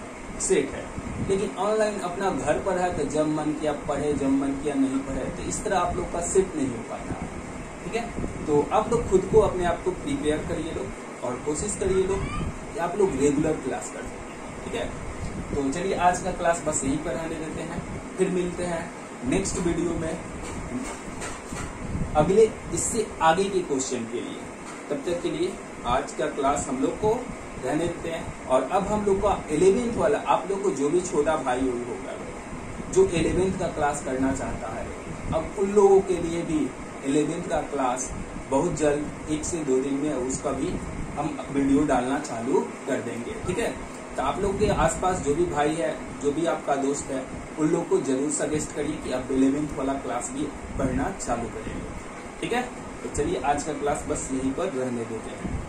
सेट है। लेकिन ऑनलाइन अपना घर पर है तो जब मन किया पढ़े, जब मन किया नहीं पढ़े, तो इस तरह आप लोग का सेट नहीं हो पाता है, ठीक है? तो आप लोग खुद को, अपने आप को प्रिपेयर करिए लोग और कोशिश करिए लोग कि आप लोग रेगुलर क्लास करें, ठीक है? तो चलिए आज का क्लास बस यहीं पर रहने देते हैं, फिर मिलते हैं नेक्स्ट वीडियो में अगले, इससे आगे के क्वेश्चन के लिए। तब तक के लिए आज का क्लास हम लोग को रहने देते हैं। और अब हम लोग का 11th वाला, आप लोग को जो भी छोटा भाई होगा जो 11th का क्लास करना चाहता है, अब उन लोगों के लिए भी 11th का क्लास बहुत जल्द 1 से 2 दिन में उसका भी हम वीडियो डालना चालू कर देंगे, ठीक है? तो आप लोग के आसपास जो भी भाई है, जो भी आपका दोस्त है, उन लोग को जरूर सजेस्ट करिए कि आप 11th वाला क्लास भी पढ़ना चालू करेंगे, ठीक है? तो चलिए आज का क्लास बस यहीं पर रहने देते हैं।